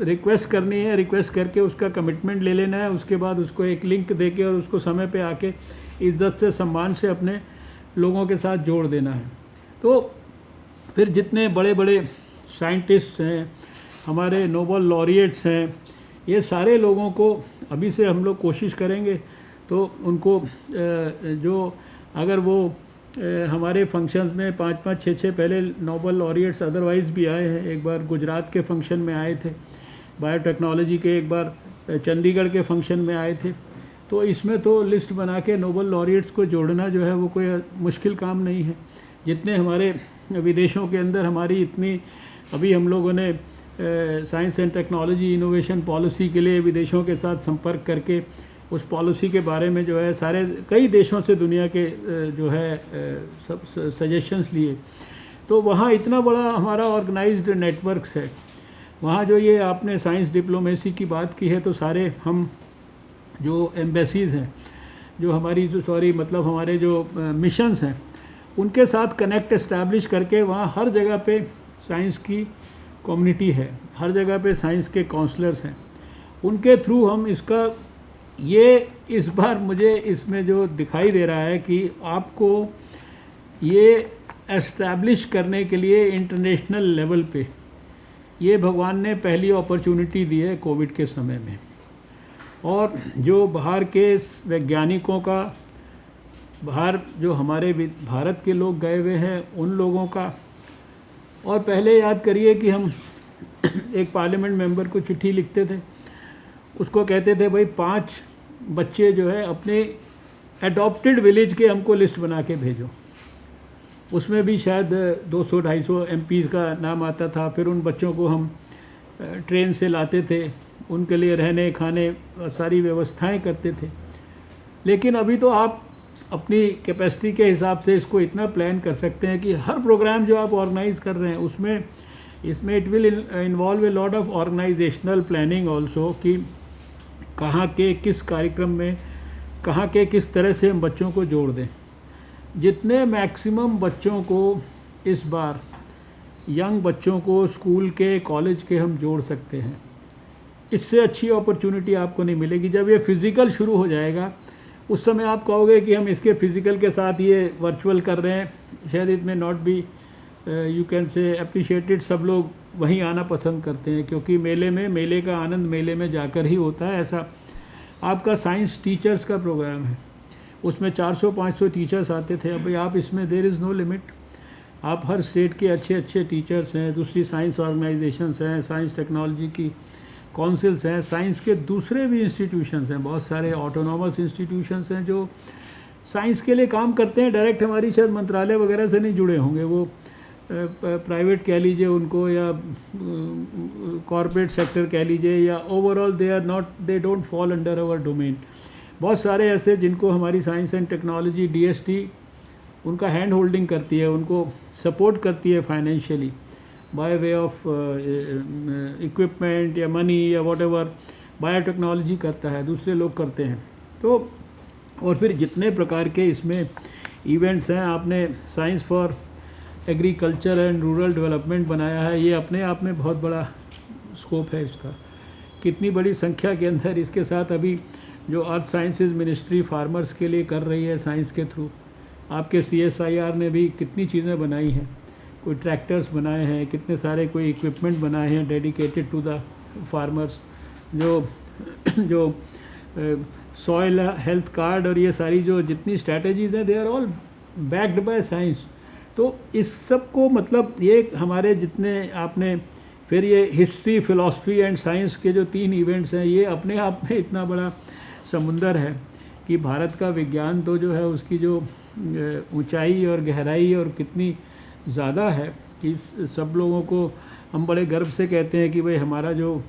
रिक्वेस्ट करनी है, रिक्वेस्ट करके उसका कमिटमेंट ले लेना है, उसके बाद उसको एक लिंक देके और उसको समय पे आके इज़्ज़त से, सम्मान से अपने लोगों के साथ जोड़ देना है। तो फिर जितने बड़े बड़े साइंटिस्ट हैं, हमारे नोबल लॉरिएट्स हैं, ये सारे लोगों को अभी से हम लोग कोशिश करेंगे तो उनको जो अगर वो हमारे फंक्शंस में 5-5, 6-6 पहले नोबल लॉरिएट्स अदरवाइज़ भी आए हैं। एक बार गुजरात के फंक्शन में आए थे, बायोटेक्नोलॉजी के एक बार चंडीगढ़ के फंक्शन में आए थे। तो इसमें तो लिस्ट बना के नोबल लॉरिएट्स को जोड़ना जो है वो कोई मुश्किल काम नहीं है। जितने हमारे विदेशों के अंदर हमारी इतनी, अभी हम लोगों ने science and technology innovation policy के लिए विदेशों के साथ संपर्क करके उस पॉलिसी के बारे में जो है सारे कई देशों से दुनिया के जो है सब सजेशंस लिए। तो वहाँ इतना बड़ा हमारा ऑर्गेनाइज्ड नेटवर्क्स है। वहाँ जो ये आपने साइंस डिप्लोमेसी की बात की है, तो सारे हम जो एम्बेसीज़ हैं, जो हमारी जो मतलब हमारे जो मिशंस हैं, उनके साथ कनेक्ट इस्टेब्लिश करके वहाँ हर जगह पे साइंस की कम्युनिटी है, हर जगह पे साइंस के काउंसलर्स हैं, उनके थ्रू हम इसका, ये इस बार मुझे इसमें जो दिखाई दे रहा है कि आपको ये एस्टैब्लिश करने के लिए इंटरनेशनल लेवल पे ये भगवान ने पहली अपॉर्चुनिटी दी है कोविड के समय में। और जो बाहर के वैज्ञानिकों का, बाहर जो हमारे भारत के लोग गए हुए हैं उन लोगों का, और पहले याद करिए कि हम एक पार्लियामेंट मेंबर को चिट्ठी लिखते थे, उसको कहते थे भाई 5 बच्चे जो है अपने एडॉप्टेड विलेज के हमको लिस्ट बना के भेजो। उसमें भी शायद 200-250 MPs का नाम आता था। फिर उन बच्चों को हम ट्रेन से लाते थे, उनके लिए रहने खाने सारी व्यवस्थाएं करते थे। लेकिन अभी तो आप अपनी कैपेसिटी के हिसाब से इसको इतना प्लान कर सकते हैं कि हर प्रोग्राम जो आप ऑर्गेनाइज कर रहे हैं इसमें it will involve a lot of organisational planning also, कि कहाँ के किस कार्यक्रम में कहाँ के किस तरह से हम बच्चों को जोड़ दें। जितने मैक्सिमम बच्चों को इस बार, यंग बच्चों को स्कूल के, कॉलेज के हम जोड़ सकते हैं, इससे अच्छी अपॉर्चुनिटी आपको नहीं मिलेगी। जब ये फिज़िकल शुरू हो जाएगा उस समय आप कहोगे कि हम इसके फिज़िकल के साथ ये वर्चुअल कर रहे हैं, शायद इट में not be you can say appreciated. सब लोग वहीं आना पसंद करते हैं, क्योंकि मेले का आनंद मेले में जाकर ही होता है। ऐसा आपका साइंस टीचर्स का प्रोग्राम है, उसमें 400-500 टीचर्स आते थे। अब आप इसमें देयर इज़ नो लिमिट। आप हर स्टेट के अच्छे अच्छे टीचर्स हैं, दूसरी साइंस ऑर्गेनाइजेशंस हैं, साइंस टेक्नोलॉजी की काउंसिल्स हैं, साइंस के दूसरे भी इंस्टीट्यूशंस हैं, बहुत सारे ऑटोनॉमस इंस्टीट्यूशंस हैं जो साइंस के लिए काम करते हैं। डायरेक्ट हमारी शायद मंत्रालय वगैरह से नहीं जुड़े होंगे, वो प्राइवेट कह लीजिए उनको, या कॉरपोरेट सेक्टर कह लीजिए, या overall they don't fall under our domain. बहुत सारे ऐसे जिनको हमारी साइंस एंड टेक्नोलॉजी DST उनका हैंड होल्डिंग करती है, उनको सपोर्ट करती है financially by way of equipment या मनी या व्हाटएवर। बायोटेक्नोलॉजी करता है, दूसरे लोग करते हैं। तो और फिर जितने प्रकार के इसमें इवेंट्स हैं, आपने science for agriculture and rural development बनाया है, ये अपने आप में बहुत बड़ा स्कोप है इसका। कितनी बड़ी संख्या के अंदर इसके साथ अभी जो अर्थ साइंसेज मिनिस्ट्री फार्मर्स के लिए कर रही है साइंस के थ्रू, आपके CSIR ने भी कितनी चीज़ें बनाई हैं। कोई ट्रैक्टर्स बनाए हैं, कितने सारे कोई इक्विपमेंट बनाए हैं डेडिकेटेड टू द फार्मर्स, जो सॉइल हेल्थ कार्ड और ये सारी जो जितनी स्ट्रैटेजीज़ हैं, they are all backed by science. तो इस सब को मतलब ये हमारे जितने आपने फिर ये हिस्ट्री, फिलॉसफी एंड साइंस के जो 3 इवेंट्स हैं, ये अपने आप में इतना बड़ा समुंदर है कि भारत का विज्ञान तो जो है उसकी जो ऊंचाई और गहराई और कितनी ज़्यादा है कि सब लोगों को हम बड़े गर्व से कहते हैं कि भाई हमारा जो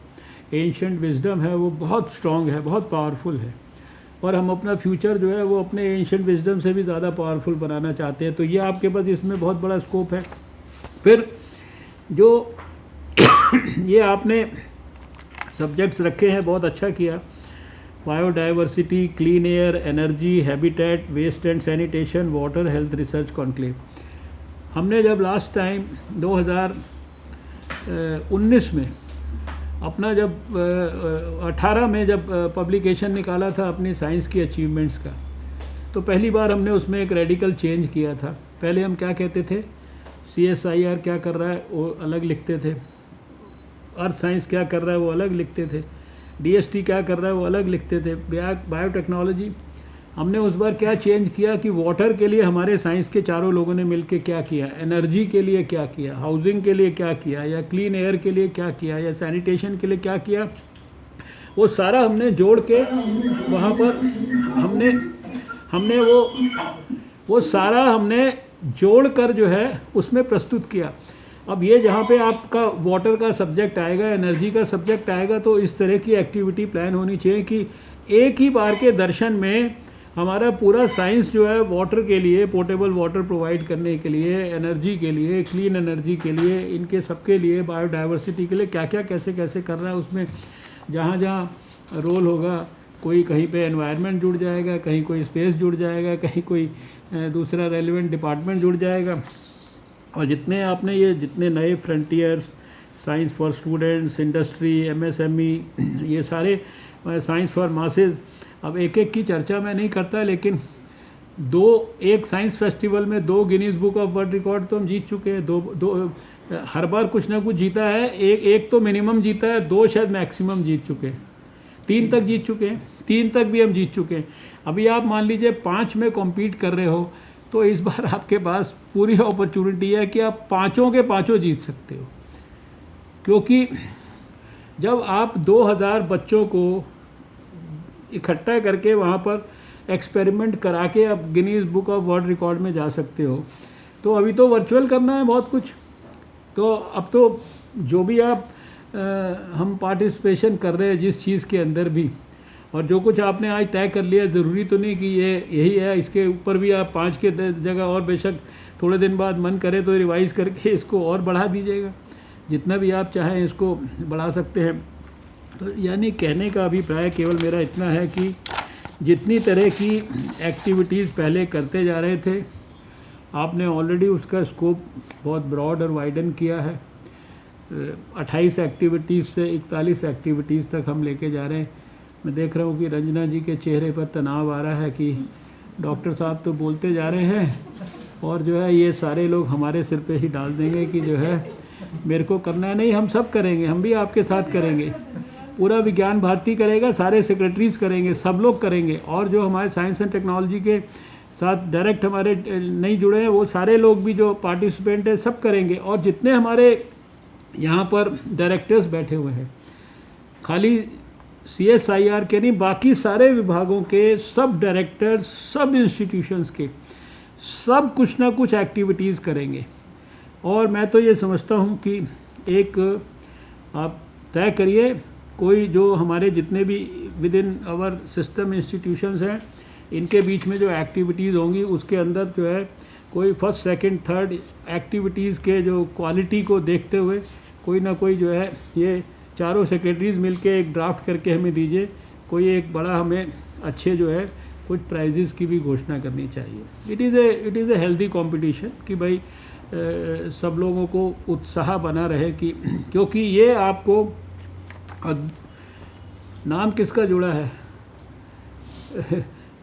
एंशंट विजडम है वो बहुत स्ट्रॉन्ग है, बहुत पावरफुल है, और हम अपना फ्यूचर जो है वो अपने एंशंट विजडम से भी ज़्यादा पावरफुल बनाना चाहते हैं। तो ये आपके पास इसमें बहुत बड़ा स्कोप है। फिर जो ये आपने सब्जेक्ट्स रखे हैं, बहुत अच्छा किया। Biodiversity, clean air, energy, habitat, waste and sanitation, water, health research conclave. हमने जब लास्ट टाइम 2019 में अपना जब 18 में जब पब्लिकेशन निकाला था अपनी साइंस की अचीवमेंट्स का, तो पहली बार हमने उसमें एक रेडिकल चेंज किया था। पहले हम क्या कहते थे, CSIR क्या कर रहा है वो अलग लिखते थे, अर्थ साइंस क्या कर रहा है वो अलग लिखते थे, DST क्या कर रहा है वो अलग लिखते थे, बायोटेक्नोलॉजी। हमने उस बार क्या चेंज किया कि वाटर के लिए हमारे साइंस के चारों लोगों ने मिलकर क्या किया, एनर्जी के लिए क्या किया, हाउसिंग के लिए क्या किया, या क्लीन एयर के लिए क्या किया, या सैनिटेशन के लिए क्या किया, वो सारा हमने जोड़ के वहाँ पर हमने वो सारा हमने जोड़ कर जो है उसमें प्रस्तुत किया। अब ये जहाँ पे आपका वाटर का सब्जेक्ट आएगा, एनर्जी का सब्जेक्ट आएगा, तो इस तरह की एक्टिविटी प्लान होनी चाहिए कि एक ही बार के दर्शन में हमारा पूरा साइंस जो है वाटर के लिए, पोर्टेबल वाटर प्रोवाइड करने के लिए, एनर्जी के लिए, क्लीन एनर्जी के लिए, इनके सबके लिए, बायोडाइवर्सिटी के लिए क्या क्या कैसे कैसे कर रहा है, उसमें जहाँ जहाँ रोल होगा, कोई कहीं पे एनवायरनमेंट जुड़ जाएगा, कहीं कोई स्पेस जुड़ जाएगा, कहीं कोई दूसरा रेलिवेंट डिपार्टमेंट जुड़ जाएगा। और जितने आपने ये जितने नए frontiers, science for students, industry, MSME, ये सारे साइंस फॉर मासेस, अब एक एक की चर्चा मैं नहीं करता, लेकिन एक साइंस फेस्टिवल में 2 Guinness book of world record तो हम जीत चुके हैं। दो हर बार कुछ ना कुछ जीता है, एक तो मिनिमम जीता है, 2 शायद मैक्सिमम जीत चुके हैं, 3 तक जीत चुके हैं, 3 तक भी हम जीत चुके हैं। अभी आप मान लीजिए 5 में कॉम्पीट कर रहे हो, तो इस बार आपके पास पूरी अपॉर्चुनिटी है कि आप 5 के 5 जीत सकते हो, क्योंकि जब आप 2000 बच्चों को इकट्ठा करके वहाँ पर एक्सपेरिमेंट करा के आप Guinness book of world record में जा सकते हो, तो अभी तो वर्चुअल करना है बहुत कुछ। तो अब तो जो भी आप हम पार्टिसिपेशन कर रहे हैं जिस चीज़ के अंदर भी, और जो कुछ आपने आज तय कर लिया, ज़रूरी तो नहीं कि ये यही है, इसके ऊपर भी आप 5 के जगह और बेशक थोड़े दिन बाद मन करे तो रिवाइज़ करके इसको और बढ़ा दीजिएगा, जितना भी आप चाहें इसको बढ़ा सकते हैं। तो यानी कहने का अभिप्राय केवल मेरा इतना है कि जितनी तरह की एक्टिविटीज़ पहले करते जा रहे थे, आपने ऑलरेडी उसका स्कोप बहुत ब्रॉड और वाइडन किया है। 28 एक्टिविटीज़ से 41 एक्टिविटीज़ तक हम लेके जा रहे हैं। मैं देख रहा हूँ कि रंजना जी के चेहरे पर तनाव आ रहा है कि डॉक्टर साहब तो बोलते जा रहे हैं, और जो है ये सारे लोग हमारे सिर पे ही डाल देंगे कि जो है मेरे को करना है। नहीं, हम सब करेंगे, हम भी आपके साथ करेंगे, पूरा विज्ञान भारती करेगा, सारे सेक्रेटरीज़ करेंगे, सब लोग करेंगे, और जो हमारे साइंस एंड टेक्नोलॉजी के साथ डायरेक्ट हमारे नहीं जुड़े हैं वो सारे लोग भी जो पार्टिसिपेंट हैं सब करेंगे। और जितने हमारे यहाँ पर डायरेक्टर्स बैठे हुए हैं, खाली CSIR के नहीं, बाकी सारे विभागों के सब डायरेक्टर्स, सब इंस्टीट्यूशंस के सब कुछ ना कुछ एक्टिविटीज़ करेंगे। और मैं तो ये समझता हूँ कि एक आप तय करिए, कोई जो हमारे जितने भी within our system institutions हैं, इनके बीच में जो एक्टिविटीज़ होंगी उसके अंदर जो है कोई फर्स्ट सेकंड थर्ड एक्टिविटीज़ के जो क्वालिटी को देखते हुए कोई ना कोई जो है ये चारों सेक्रेटरीज़ मिलके एक ड्राफ्ट करके हमें दीजिए, कोई एक बड़ा हमें अच्छे जो है कुछ प्राइजेज़ की भी घोषणा करनी चाहिए। It is a healthy competition कि भाई सब लोगों को उत्साह बना रहे कि, क्योंकि ये आपको नाम किसका जुड़ा है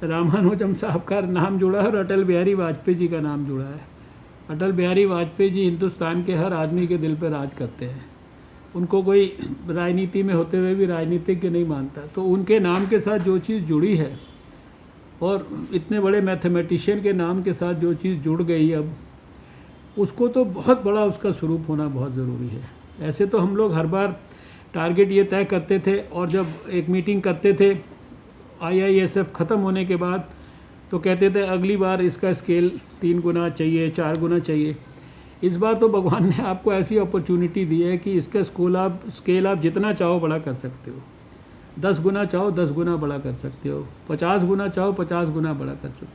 रामानुजम साहब का नाम जुड़ा है और अटल बिहारी वाजपेयी जी का नाम जुड़ा है। अटल बिहारी वाजपेयी जी हिंदुस्तान के हर आदमी के दिल पर राज करते हैं। उनको कोई राजनीति में होते हुए भी राजनीतिज्ञ नहीं मानता। तो उनके नाम के साथ जो चीज़ जुड़ी है और इतने बड़े मैथमेटिशियन के नाम के साथ जो चीज़ जुड़ गई अब, उसको तो बहुत बड़ा उसका स्वरूप होना बहुत ज़रूरी है। ऐसे तो हम लोग हर बार टारगेट ये तय करते थे और जब एक मीटिंग करते थे IISF ख़त्म होने के बाद तो कहते थे अगली बार इसका स्केल 3 गुना चाहिए, 4 गुना चाहिए। इस बार तो भगवान ने आपको ऐसी अपॉर्चुनिटी दी है कि इसका स्केल आप जितना चाहो बड़ा कर सकते हो। 10 गुना चाहो 10 गुना बड़ा कर सकते हो, 50 गुना चाहो 50 गुना बड़ा कर सकते हो।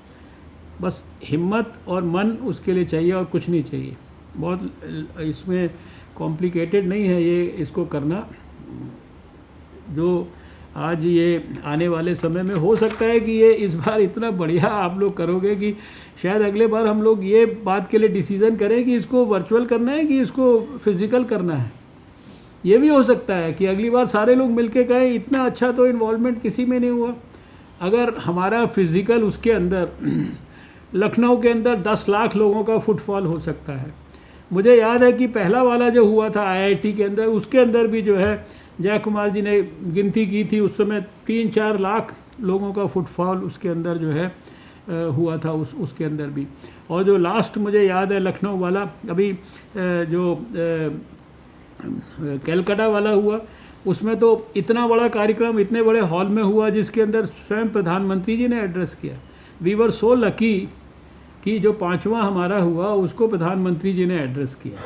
बस हिम्मत और मन उसके लिए चाहिए और कुछ नहीं चाहिए। बहुत इसमें कॉम्प्लिकेटेड नहीं है ये इसको करना। जो आज ये आने वाले समय में हो सकता है कि ये इस बार इतना बढ़िया आप लोग करोगे कि शायद अगले बार हम लोग ये बात के लिए डिसीज़न करें कि इसको वर्चुअल करना है कि इसको फिज़िकल करना है। ये भी हो सकता है कि अगली बार सारे लोग मिलके कहें इतना अच्छा तो इन्वॉल्वमेंट किसी में नहीं हुआ। अगर हमारा फिज़िकल उसके अंदर लखनऊ के अंदर 10 लाख लोगों का फुटफॉल हो सकता है। मुझे याद है कि पहला वाला जो हुआ था IIT के अंदर, उसके अंदर भी जो है जय कुमार जी ने गिनती की थी, उस समय 3-4 लाख लोगों का फुटफॉल उसके अंदर जो है हुआ था उसके अंदर भी। और जो लास्ट मुझे याद है लखनऊ वाला, अभी जो कलकत्ता वाला हुआ, उसमें तो इतना बड़ा कार्यक्रम इतने बड़े हॉल में हुआ जिसके अंदर स्वयं प्रधानमंत्री जी ने एड्रेस किया। वी वर सो लकी कि जो 5वां हमारा हुआ उसको प्रधानमंत्री जी ने एड्रेस किया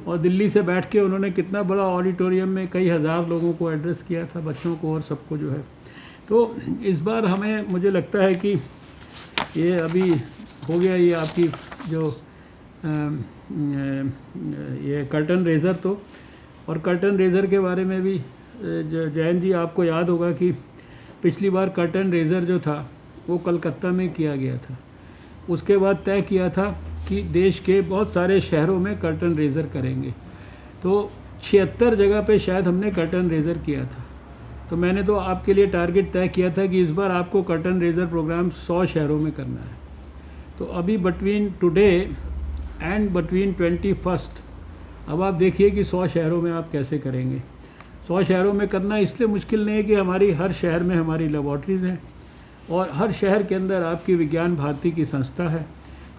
और दिल्ली से बैठ के उन्होंने कितना बड़ा ऑडिटोरियम में कई हज़ार लोगों को एड्रेस किया था, बच्चों को और सबको जो है। तो इस बार हमें मुझे लगता है कि ये अभी हो गया ये आपकी जो ये कर्टन रेज़र, तो और कर्टन रेज़र के बारे में भी जयंत जी आपको याद होगा कि पिछली बार कर्टन रेज़र जो था वो कलकत्ता में किया गया था। उसके बाद तय किया था कि देश के बहुत सारे शहरों में कर्टन रेज़र करेंगे। तो 76 जगह पे शायद हमने कर्टन रेज़र किया था। तो मैंने तो आपके लिए टारगेट तय किया था कि इस बार आपको कर्टन रेज़र प्रोग्राम 100 शहरों में करना है। तो अभी बिटवीन टुडे एंड बिटवीन 21 अब आप देखिए कि 100 शहरों में आप कैसे करेंगे। 100 शहरों में करना इसलिए मुश्किल नहीं है कि हमारी हर शहर में हमारी लेबॉर्ट्रीज़ हैं और हर शहर के अंदर आपकी विज्ञान भारती की संस्था है।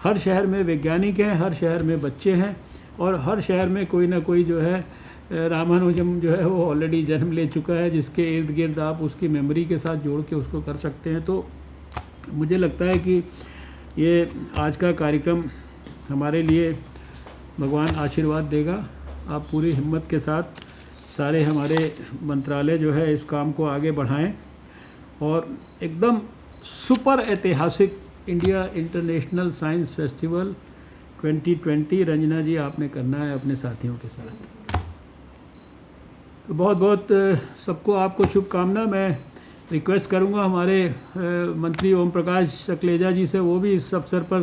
हर शहर में वैज्ञानिक हैं, हर शहर में बच्चे हैं और हर शहर में कोई ना कोई जो है रामानुजम जो है वो ऑलरेडी जन्म ले चुका है, जिसके इर्द गिर्द आप उसकी मेमोरी के साथ जोड़ के उसको कर सकते हैं। तो मुझे लगता है कि ये आज का कार्यक्रम हमारे लिए भगवान आशीर्वाद देगा। आप पूरी हिम्मत के साथ सारे हमारे मंत्रालय जो है इस काम को आगे बढ़ाएं और एकदम सुपर ऐतिहासिक India International Science Festival 2020 Ranjana ji आपने करना है अपने साथियों के साथ। तो बहुत बहुत सबको आपको शुभकामना। मैं रिक्वेस्ट करूंगा हमारे मंत्री ओम प्रकाश सकलेजा जी से, वो भी इस अवसर पर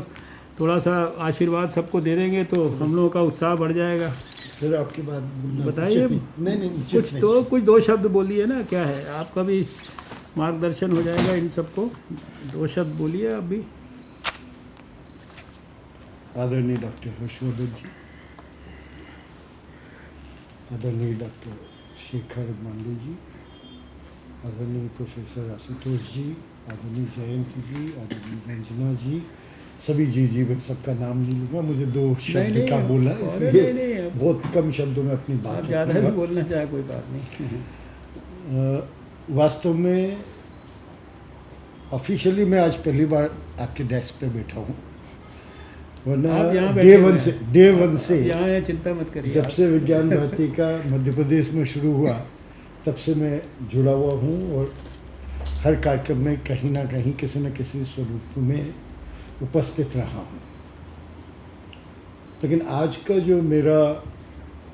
थोड़ा सा आशीर्वाद सबको दे देंगे तो हम लोगों का उत्साह बढ़ जाएगा। फिर आपकी बात बताइए, नहीं कुछ तो कुछ 2 शब्द बोलिए ना, क्या है आपका भी मार्गदर्शन हो जाएगा इन सबको। 2 शब्द बोलिए आप भी। आदरणीय डॉक्टर हर्षवर्धन जी, आदरणीय डॉक्टर शेखर मांडे जी, आदरणीय प्रोफेसर आशुतोष जी, आदरणीय जयंत जी, आदरणीय रंजना जी, सभी जी सबका नाम नहीं लूँगा, मुझे 2 शब्द का बोला इसलिए बहुत कम शब्दों में अपनी बात ज़्यादा भी बोलना चाहे कोई बात नहीं। वास्तव में ऑफिशियली मैं आज पहली बार आपके डेस्क पे बैठा हूँ, वरना डे वन से यहाँ चिंता मत करिए। जब से विज्ञान भारती का मध्य प्रदेश में शुरू हुआ तब से मैं जुड़ा हुआ हूँ और हर कार्यक्रम में कहीं ना कहीं किसी न किसी स्वरूप में उपस्थित रहा हूँ। लेकिन आज का जो मेरा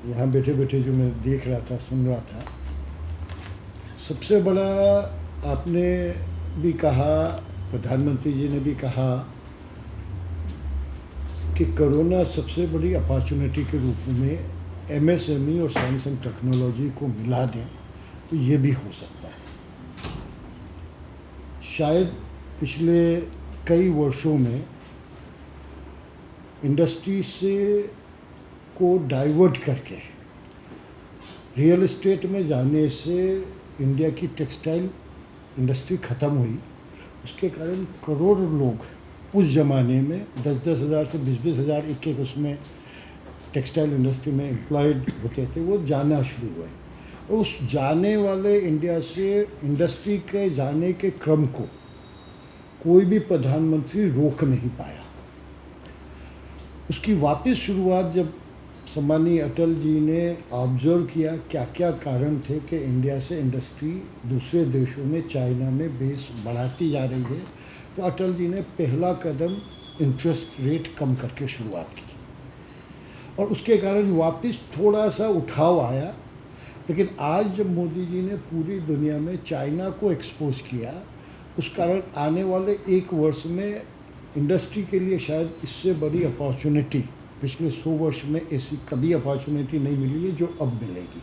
यहाँ बैठे बैठे जो मैं देख रहा था, सुन रहा था, सबसे बड़ा आपने भी कहा, प्रधानमंत्री जी ने भी कहा कि कोरोना सबसे बड़ी अपॉर्चुनिटी के रूप में MSME और साइंस एंड टेक्नोलॉजी को मिला दें तो ये भी हो सकता है। शायद पिछले कई वर्षों में इंडस्ट्री से को डाइवर्ट करके रियल एस्टेट में जाने से इंडिया की टेक्सटाइल इंडस्ट्री ख़त्म हुई। उसके कारण करोड़ों लोग उस ज़माने में 10-10 हज़ार से 20-20 हज़ार एक उसमें टेक्सटाइल इंडस्ट्री में एम्प्लॉयड होते थे, वो जाना शुरू हुए। और उस जाने वाले इंडिया से इंडस्ट्री के जाने के क्रम को कोई भी प्रधानमंत्री रोक नहीं पाया। उसकी वापस शुरुआत जब सम्मानीय अटल जी ने ऑब्जर्व किया क्या क्या कारण थे कि इंडिया से इंडस्ट्री दूसरे देशों में, चाइना में बेस बढ़ाती जा रही है, तो अटल जी ने पहला कदम इंटरेस्ट रेट कम करके शुरुआत की और उसके कारण वापस थोड़ा सा उठाव आया। लेकिन आज जब मोदी जी ने पूरी दुनिया में चाइना को एक्सपोज किया, उस कारण आने वाले एक वर्ष में इंडस्ट्री के लिए शायद इससे बड़ी अपॉर्चुनिटी पिछले 100 वर्ष में ऐसी कभी अपॉर्चुनिटी नहीं मिली है जो अब मिलेगी।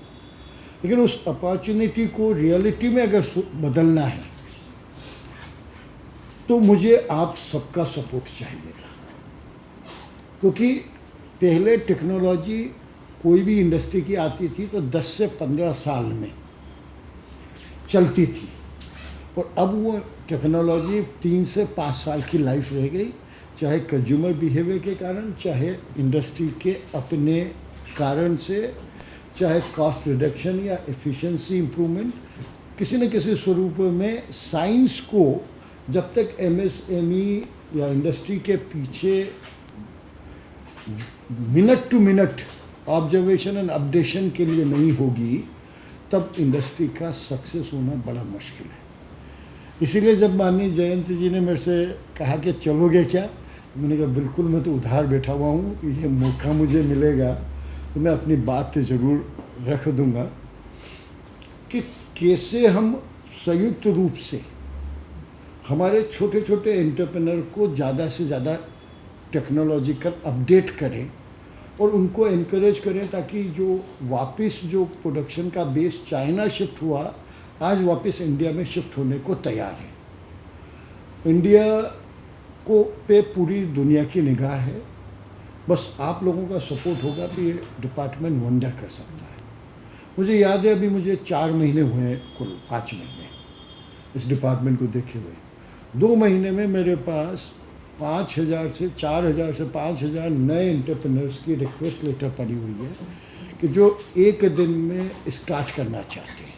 लेकिन उस अपॉर्चुनिटी को रियलिटी में अगर बदलना है तो मुझे आप सबका सपोर्ट चाहिएगा, क्योंकि पहले टेक्नोलॉजी कोई भी इंडस्ट्री की आती थी तो 10 से 15 साल में चलती थी और अब वो टेक्नोलॉजी 3 से 5 साल की लाइफ रह गई, चाहे कंज्यूमर बिहेवियर के कारण, चाहे इंडस्ट्री के अपने कारण से, चाहे कॉस्ट रिडक्शन या एफिशिएंसी इम्प्रूवमेंट, किसी न किसी स्वरूप में साइंस को जब तक एमएसएमई या इंडस्ट्री के पीछे minute to minute observation and updation के लिए नहीं होगी, तब इंडस्ट्री का सक्सेस होना बड़ा मुश्किल है। इसीलिए जब माननीय जयंत जी ने मेरे से कहा कि चलोगे क्या, तो मैंने कहा बिल्कुल, मैं तो उधार बैठा हुआ हूँ, ये मौका मुझे मिलेगा तो मैं अपनी बात ज़रूर रख दूँगा कि कैसे हम संयुक्त रूप से हमारे छोटे छोटे एंटरप्रेन्योर को ज़्यादा से ज़्यादा टेक्नोलॉजिकल अपडेट करें और उनको एनकरेज करें, ताकि जो वापस जो प्रोडक्शन का बेस चाइना शिफ्ट हुआ, आज वापस इंडिया में शिफ्ट होने को तैयार है। इंडिया को पे पूरी दुनिया की निगाह है, बस आप लोगों का सपोर्ट होगा तो ये डिपार्टमेंट वंडर कर सकता है। मुझे याद है अभी मुझे 4 महीने हुए हैं, कुल 5 महीने इस डिपार्टमेंट को देखे हुए। 2 महीने में मेरे पास 4,000 से 5,000 नए एंटरप्रेन्योर्स की रिक्वेस्ट लेटर पड़ी हुई है कि जो एक दिन में स्टार्ट करना चाहते हैं।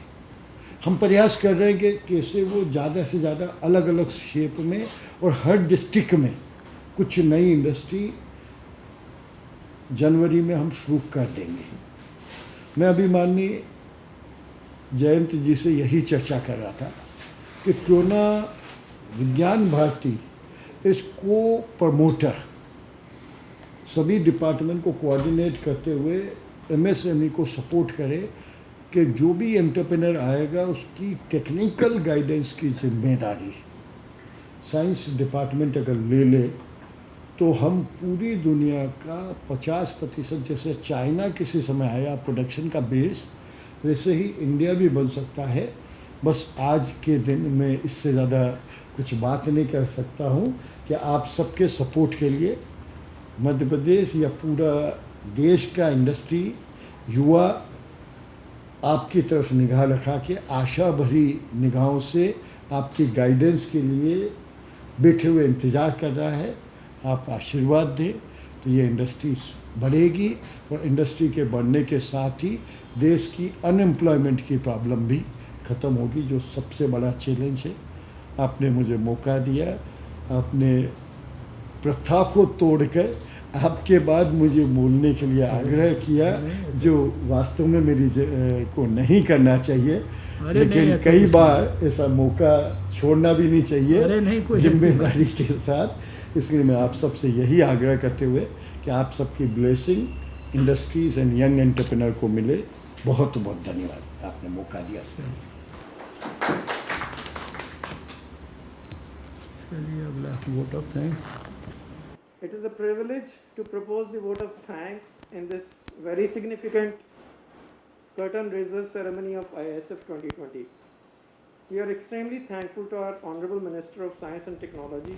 हम प्रयास कर रहे हैं कि कैसे वो ज़्यादा से ज़्यादा अलग अलग शेप में और हर डिस्ट्रिक्ट में कुछ नई इंडस्ट्री जनवरी में हम शुरू कर देंगे। मैं अभी माननीय जयंत जी से यही चर्चा कर रहा था कि क्यों ना विज्ञान भारती इसको प्रमोटर सभी डिपार्टमेंट को कोऑर्डिनेट करते हुए एमएसएमई को सपोर्ट करे कि जो भी एंटरप्रेन्योर आएगा उसकी टेक्निकल गाइडेंस की जिम्मेदारी साइंस डिपार्टमेंट अगर ले ले तो हम पूरी दुनिया का 50% जैसे चाइना किसी समय आया प्रोडक्शन का बेस, वैसे ही इंडिया भी बन सकता है। बस आज के दिन में इससे ज़्यादा कुछ बात नहीं कर सकता हूँ कि आप सबके सपोर्ट के लिए मध्य प्रदेश या पूरा देश का इंडस्ट्री युवा आपकी तरफ निगाह रखा के आशा भरी निगाहों से आपकी गाइडेंस के लिए बैठे हुए इंतज़ार कर रहा है। आप आशीर्वाद दें तो ये इंडस्ट्री बढ़ेगी और इंडस्ट्री के बढ़ने के साथ ही देश की अनएम्प्लॉयमेंट की प्रॉब्लम भी ख़त्म होगी, जो सबसे बड़ा चैलेंज है। आपने मुझे मौका दिया, आपने प्रथा को तोड़कर आपके बाद मुझे बोलने के लिए आग्रह किया, जो वास्तव में मेरी को नहीं करना चाहिए, लेकिन कई बार ऐसा मौका छोड़ना भी नहीं चाहिए जिम्मेदारी के साथ। इसलिए मैं आप सबसे यही आग्रह करते हुए कि आप सबकी blessing industries and young entrepreneur को मिले। बहुत बहुत धन्यवाद, आपने मौका दिया। vote of thanks. It is a privilege to propose the vote of thanks in this very significant curtain raiser ceremony of ISF 2020. We are extremely thankful to our Honorable Minister of Science and Technology,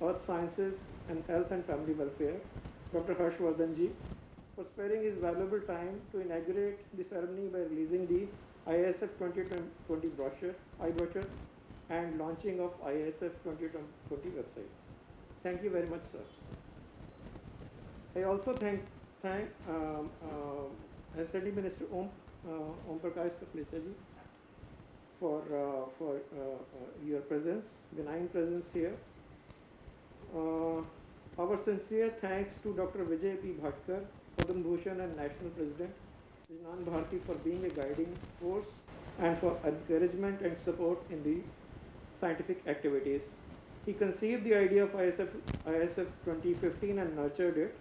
Earth Sciences and Health and Family Welfare, Dr. Harshvardhan ji for sparing his valuable time to inaugurate the ceremony by releasing the ISF 2020 brochure and launching of ISF 2020 website. Thank you very much, sir. I also thank SLD Minister Om Prakash Saklecha ji for your presence, benign presence here. Our sincere thanks to Dr. Vijay P. Bhatkar, Padma Bhushan and National President, Jnan Bharti, for being a guiding force and for encouragement and support in the scientific activities. He conceived the idea of ISF 2015 and nurtured it.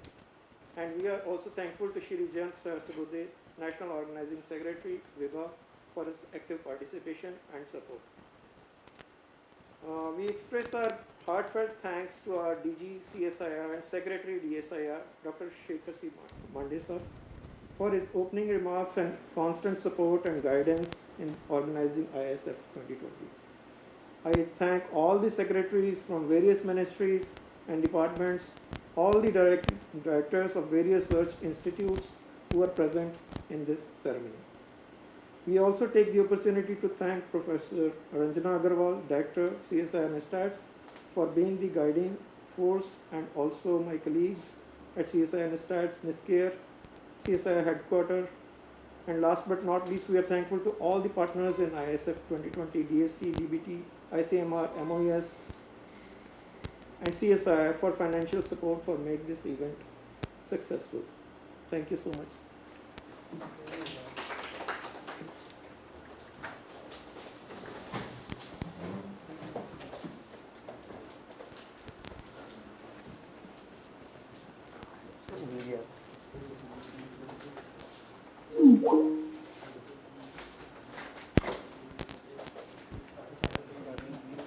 And we are also thankful to Shri Jayant Sir Subudhe, National Organizing Secretary, Vibha, for his active participation and support. We express our heartfelt thanks to our DG CSIR and Secretary DSIR, Dr. Shekhar C. Mande sir, for his opening remarks and constant support and guidance in organizing ISF 2020. I thank all the secretaries from various ministries and departments, all the directors of various research institutes who are present in this ceremony. We also take the opportunity to thank Professor Ranjana Agarwal, Director, CSIR and STATS, for being the guiding force, and also my colleagues at CSIR and STATS, NISCARE, CSIR headquarters, and last but not least, we are thankful to all the partners in ISF 2020, DST, DBT, ICMR, MOES, and CSIR for financial support for make this event successful. Thank you so much.